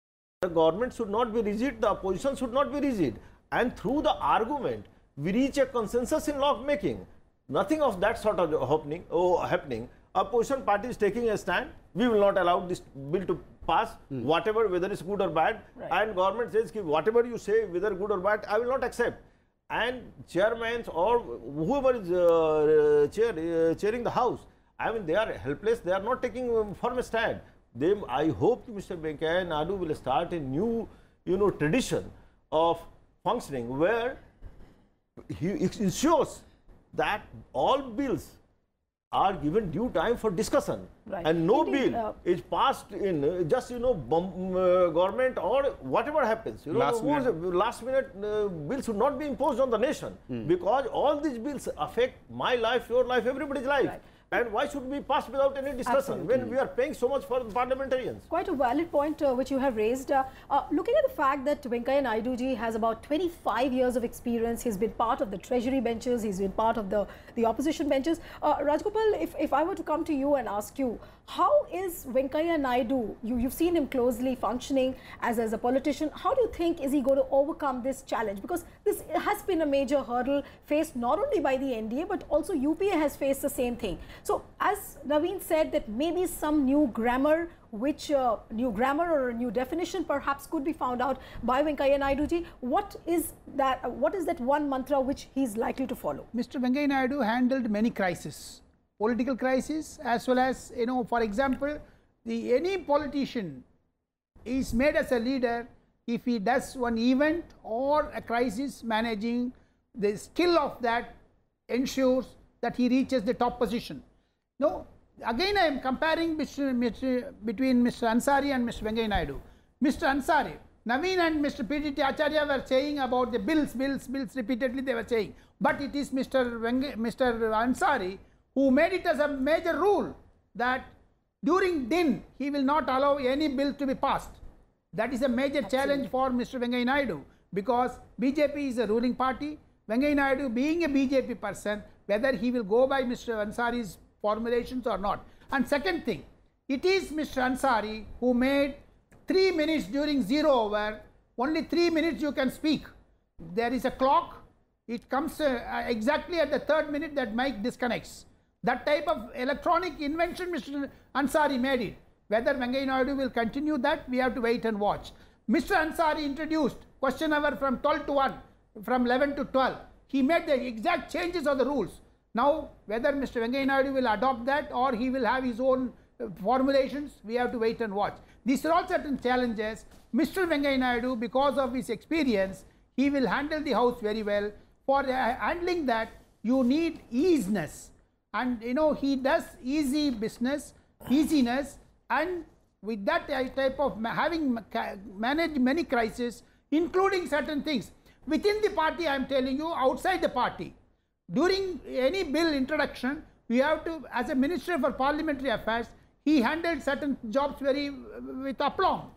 The government should not be rigid, the opposition should not be rigid, and through the argument we reach a consensus in law making. Nothing of that sort of happening. Opposition party is taking a stand, we will not allow this bill to pass, whatever, whether it's good or bad, and government says, whatever you say, whether good or bad, I will not accept. And chairmen or whoever is chairing the house, I mean, they are helpless, they are not taking firm stand. I hope Mr. Venkaiah Naidu will start a new, you know, tradition of functioning where he ensures that all bills are given due time for discussion, and no bill is passed in just, you know, government or whatever happens, you know, last minute bill should not be imposed on the nation, because all these bills affect my life, your life, everybody's life. And why should we pass without any discussion when we are paying so much for the parliamentarians?
Quite a valid point which you have raised. Looking at the fact that Venkaiah Naidu ji has about 25 years of experience, he's been part of the treasury benches, he's been part of the opposition benches. Rajgopal, if I were to come to you and ask you, how is Venkaiah Naidu, you've seen him closely functioning as a politician, how do you think is he going to overcome this challenge? Because this has been a major hurdle faced not only by the NDA, but also UPA has faced the same thing. So, as Naveen said, that maybe some new grammar, or a new definition perhaps could be found out by Venkaiah Naidu ji. What is that one mantra which he is likely to follow?
Mr. Venkaiah Naidu handled many crises, political crisis, as well as, you know, for example, any politician is made as a leader if he does one event or a crisis managing. The skill of that ensures that he reaches the top position. No, again I am comparing between Mr. Ansari and Mr. Venkaiah Naidu. Mr. Ansari, Naveen and Mr. PDT Acharya were saying about the bills repeatedly they were saying. But it is Mr. Ansari who made it as a major rule that during din he will not allow any bill to be passed. That is a major challenge for Mr. Venkaiah Naidu, because BJP is a ruling party. Venkaiah Naidu, being a BJP person, whether he will go by Mr. Ansari's formulations or not. And second thing, it is Mr. Ansari who made 3 minutes during 0 hour, only 3 minutes you can speak. There is a clock, it comes exactly at the 3rd minute that mic disconnects. That type of electronic invention Mr. Ansari made it. Whether Venkaiah Naidu will continue that, we have to wait and watch. Mr. Ansari introduced question hour from 12 to 1, from 11 to 12. He made the exact changes of the rules. Now, whether Mr. Venkaiah Naidu will adopt that or he will have his own formulations, we have to wait and watch. These are all certain challenges. Mr. Venkaiah Naidu, because of his experience, he will handle the house very well. For handling that, you need easiness. And you know, he does easy business, easiness, and with that type of having managed many crises, including certain things within the party, I am telling you, outside the party, during any bill introduction, we have to, as a Minister for Parliamentary Affairs, he handled certain jobs with aplomb.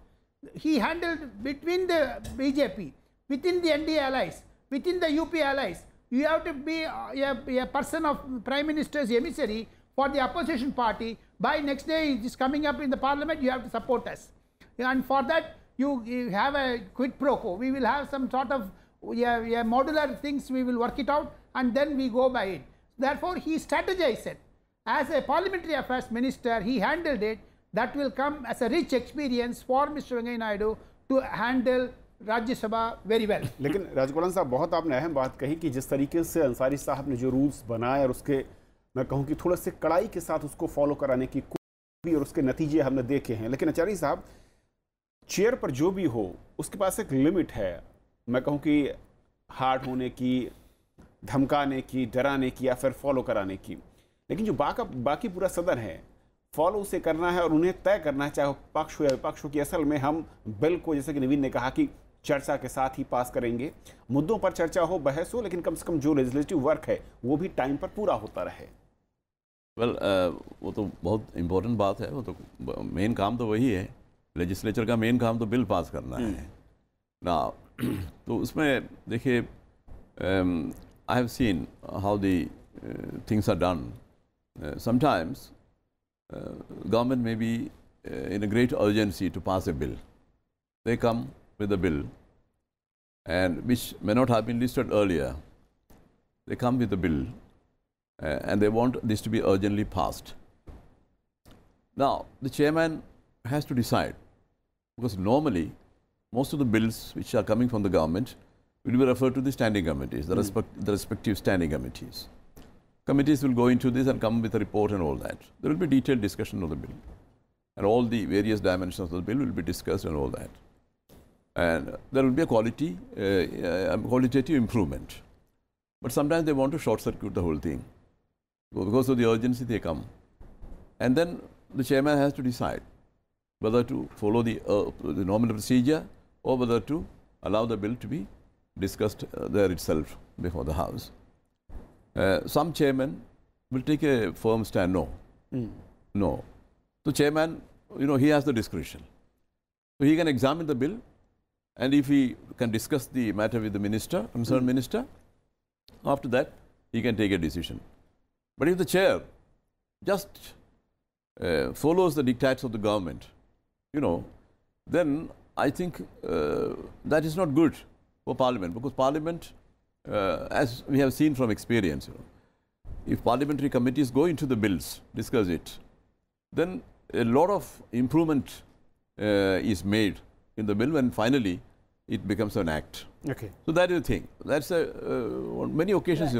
He handled between the BJP, within the NDA allies, within the UP allies. You have to be a person of Prime Minister's emissary for the opposition party. By next day it is coming up in the Parliament, you have to support us. And for that, you have a quid pro quo. We will have some sort of modular things, we will work it out, and then we go by it. Therefore, he strategized it. As a Parliamentary Affairs Minister, he handled it. That will come as a rich experience for Mr. Venkaiah Naidu to handle राज्य सभा very well.
लेकिन राजगोपालन साहब, बहुत आपने अहम बात कही कि जिस तरीके से अंसारी साहब ने जो रूल्स बनाए और उसके मैं कहूँ कि थोड़ा से कड़ाई के साथ उसको फॉलो कराने की कोशिश और उसके नतीजे हमने देखे हैं। लेकिन आचार्य साहब, चेयर पर जो भी हो उसके पास एक लिमिट है, मैं कहूँ कि हार्ड होने की, धमकाने की, डराने की या फिर फॉलो कराने की। लेकिन जो बाकी पूरा सदन है, फॉलो उसे करना है और उन्हें तय करना है, चाहे पक्ष हो या विपक्ष हो, कि असल में हम बिल को, जैसे कि नवीन ने कहा, कि चर्चा के साथ ही पास करेंगे। मुद्दों पर चर्चा हो, बहस हो, लेकिन कम से कम जो लेजिस्लेटिव वर्क है वो भी टाइम पर पूरा होता रहे।
वेल, वो तो बहुत इम्पोर्टेंट बात है। वो तो मेन काम तो वही है, लेजिस्लेचर का मेन काम तो बिल पास करना है ना। तो उसमें देखिए, I have seen how the things are done. Sometimes government may be in a great urgency to pass a bill. They come with a bill, and which may not have been listed earlier. They come with a bill, and they want this to be urgently passed. Now, the chairman has to decide, because normally most of the bills which are coming from the government will be referred to the standing committees, the respective standing committees. Committees will go into this and come with a report and all that. There will be detailed discussion of the bill, and all the various dimensions of the bill will be discussed and all that. And there will be a qualitative improvement. But sometimes they want to short circuit the whole thing. Because of the urgency they come. And then the chairman has to decide whether to follow the normal procedure or whether to allow the bill to be discussed there itself before the House. Some chairman will take a firm stand, no. So chairman, he has the discretion. So he can examine the bill, and if he can discuss the matter with the minister, concerned minister, after that he can take a decision. But if the chair just follows the dictates of the government, then I think that is not good for Parliament, because Parliament, as we have seen from experience, if parliamentary committees go into the bills, discuss it, then a lot of improvement is made in the bill when finally it becomes an act.
Okay.
So that is the thing. That's on many occasions,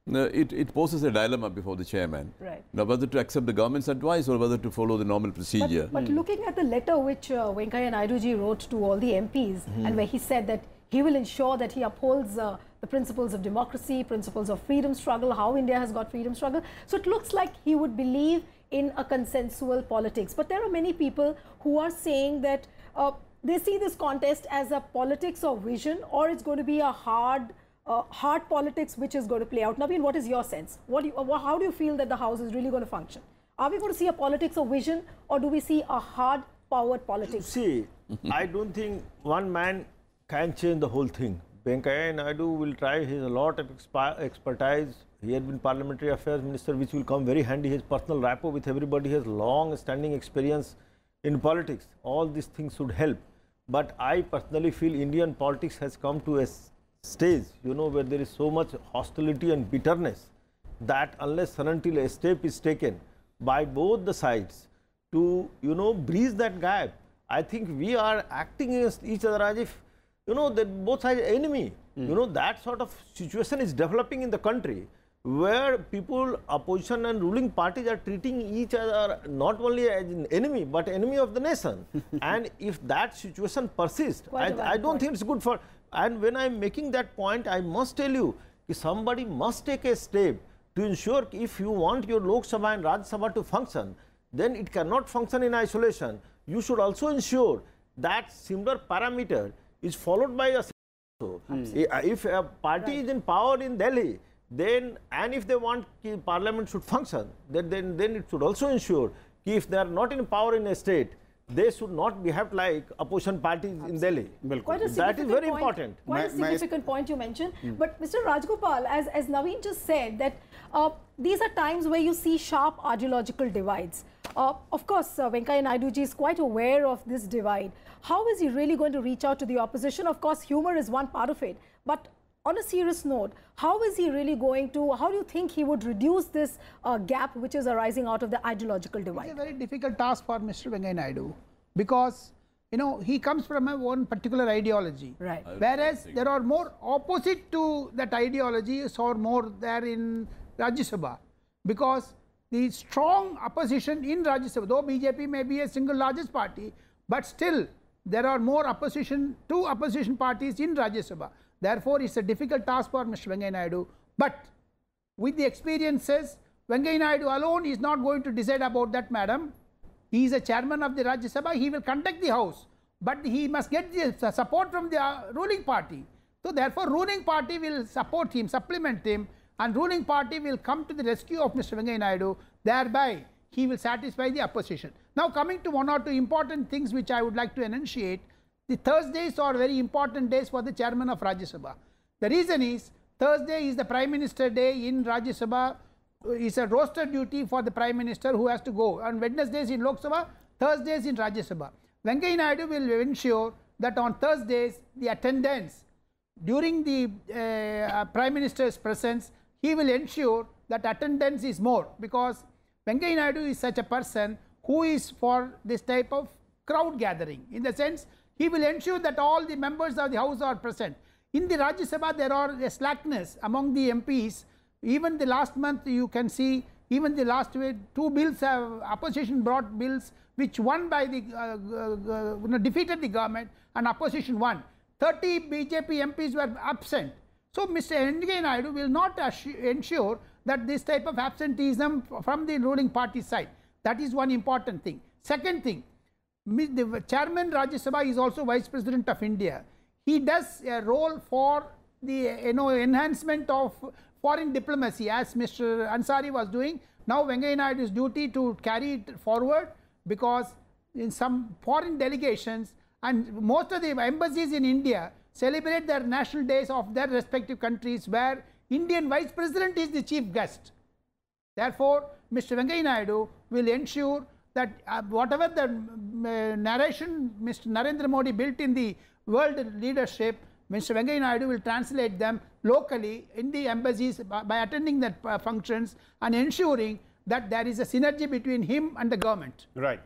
it poses a dilemma before the chairman.
Right.
Now, whether to accept the government's advice or whether to follow the normal procedure.
But looking at the letter which Venkaiah Naidu ji wrote to all the MPs, and where he said that he will ensure that he upholds the principles of democracy, principles of freedom struggle, how India has got freedom struggle. So it looks like he would believe in a consensual politics. But there are many people who are saying that they see this contest as a politics of vision, or it's going to be a hard politics which is going to play out. Naveen, what is your sense? How do you feel that the House is really going to function? Are we going to see a politics of vision, or do we see a hard-powered politics?
See, I don't think one man can change the whole thing. Venkaiah Naidu will try his a lot of expertise. He had been parliamentary affairs minister, which will come very handy. His personal rapport with everybody, he has long standing experience in politics. All these things should help. But I personally feel Indian politics has come to a stage, you know, where there is so much hostility and bitterness that unless and until a step is taken by both the sides to, you know, bridge that gap, I think we are acting against each other as if, you know, that both sides are enemy. You know, that sort of situation is developing in the country, where people, opposition and ruling parties are treating each other not only as an enemy, but enemy of the nation. And if that situation persists, I don't think it's good for, and when I'm making that point, I must tell you, somebody must take a step to ensure if you want your Lok Sabha and Rajya Sabha to function, then it cannot function in isolation. You should also ensure that similar parameter is followed by a. If a party is in power in Delhi, then, and if they want parliament should function, then it should also ensure if they are not in power in a state, they should not behave like opposition parties in Delhi. That is very important.
Quite a significant point you mentioned. But Mr. Rajgopal, as Naveen just said, that these are times where you see sharp ideological divides. Of course, Venkaiah Naidu ji is quite aware of this divide. How is he really going to reach out to the opposition? Of course, humor is one part of it. But on a serious note, how is he really going to, how do you think he would reduce this gap which is arising out of the ideological divide?
It's a very difficult task for Mr. Venkaiah Naidu, because, you know, he comes from a one particular ideology.
Right.
Whereas there are more opposite to that ideology or more there in Rajya Sabha, because the strong opposition in Rajya Sabha, though BJP may be a single largest party, but still there are more opposition to opposition parties in Rajya Sabha. Therefore, it's a difficult task for Mr. Venkaiah Naidu. But with the experiences, Venkaiah Naidu alone is not going to decide about that, madam. He is a chairman of the Rajya Sabha. He will conduct the house, but he must get the support from the ruling party. So therefore, ruling party will support him, supplement him, and ruling party will come to the rescue of Mr. Venkaiah Naidu. Thereby, he will satisfy the opposition. Now, coming to one or two important things which I would like to enunciate. The Thursdays are very important days for the chairman of Rajya Sabha. The reason is, Thursday is the Prime Minister Day in Rajya Sabha. It's a roster duty for the Prime Minister who has to go. On Wednesdays in Lok Sabha, Thursdays in Rajya Sabha. Venkaiah Naidu will ensure that on Thursdays, the attendance during the Prime Minister's presence, he will ensure that attendance is more, because Venkaiah Naidu is such a person who is for this type of crowd gathering. In the sense, he will ensure that all the members of the house are present. In the Rajya Sabha, there are a slackness among the MPs. Even the last month, you can see, even the last two bills have, opposition brought bills which won by the, defeated the government, and opposition won. 30 BJP MPs were absent. So Mr. Venkaiah Naidu will not ensure that this type of absenteeism from the ruling party side. That is one important thing. Second thing, the chairman Rajya Sabha is also Vice President of India. He does a role for the enhancement of foreign diplomacy, as Mr. Ansari was doing. Now Venkaiah Naidu's duty to carry it forward, because in some foreign delegations and most of the embassies in India celebrate their national days of their respective countries, where Indian Vice President is the chief guest. Therefore, Mr. Venkaiah Naidu will ensure that whatever the narration Mr. Narendra Modi built in the world leadership, Mr. Venkaiah Naidu will translate them locally in the embassies by attending that functions and ensuring that there is a synergy between him and the government.
Right.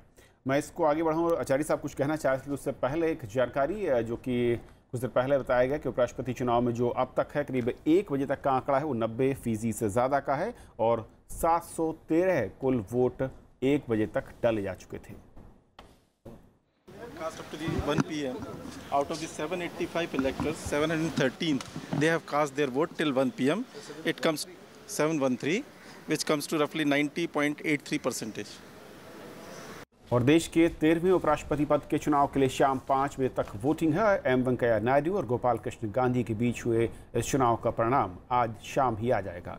मैं इसको आगे बढ़ाऊँ, आचार्य साहब कुछ कहना चाहते थे। उससे पहले एक जानकारी जो कि कुछ देर पहले बताया गया कि उपराष्ट्रपति चुनाव में जो अब तक है करीब 1 बजे तक का आंकड़ा है वो 90% से ज़्यादा का है, और 713 कुल वोट 1 बजे तक डाले जा चुके थे।
Cast up to the 1 p.m. Out of the 785 electors, 713 they have cast their vote till 1 p.m. It comes 713, which comes to roughly 90.83%.
और देश के 13वें उपराष्ट्रपति पद के चुनाव के लिए शाम 5 बजे तक वोटिंग है। एम वेंकैया नायडू और गोपाल कृष्ण गांधी के बीच हुए इस चुनाव का परिणाम आज शाम ही आ जाएगा।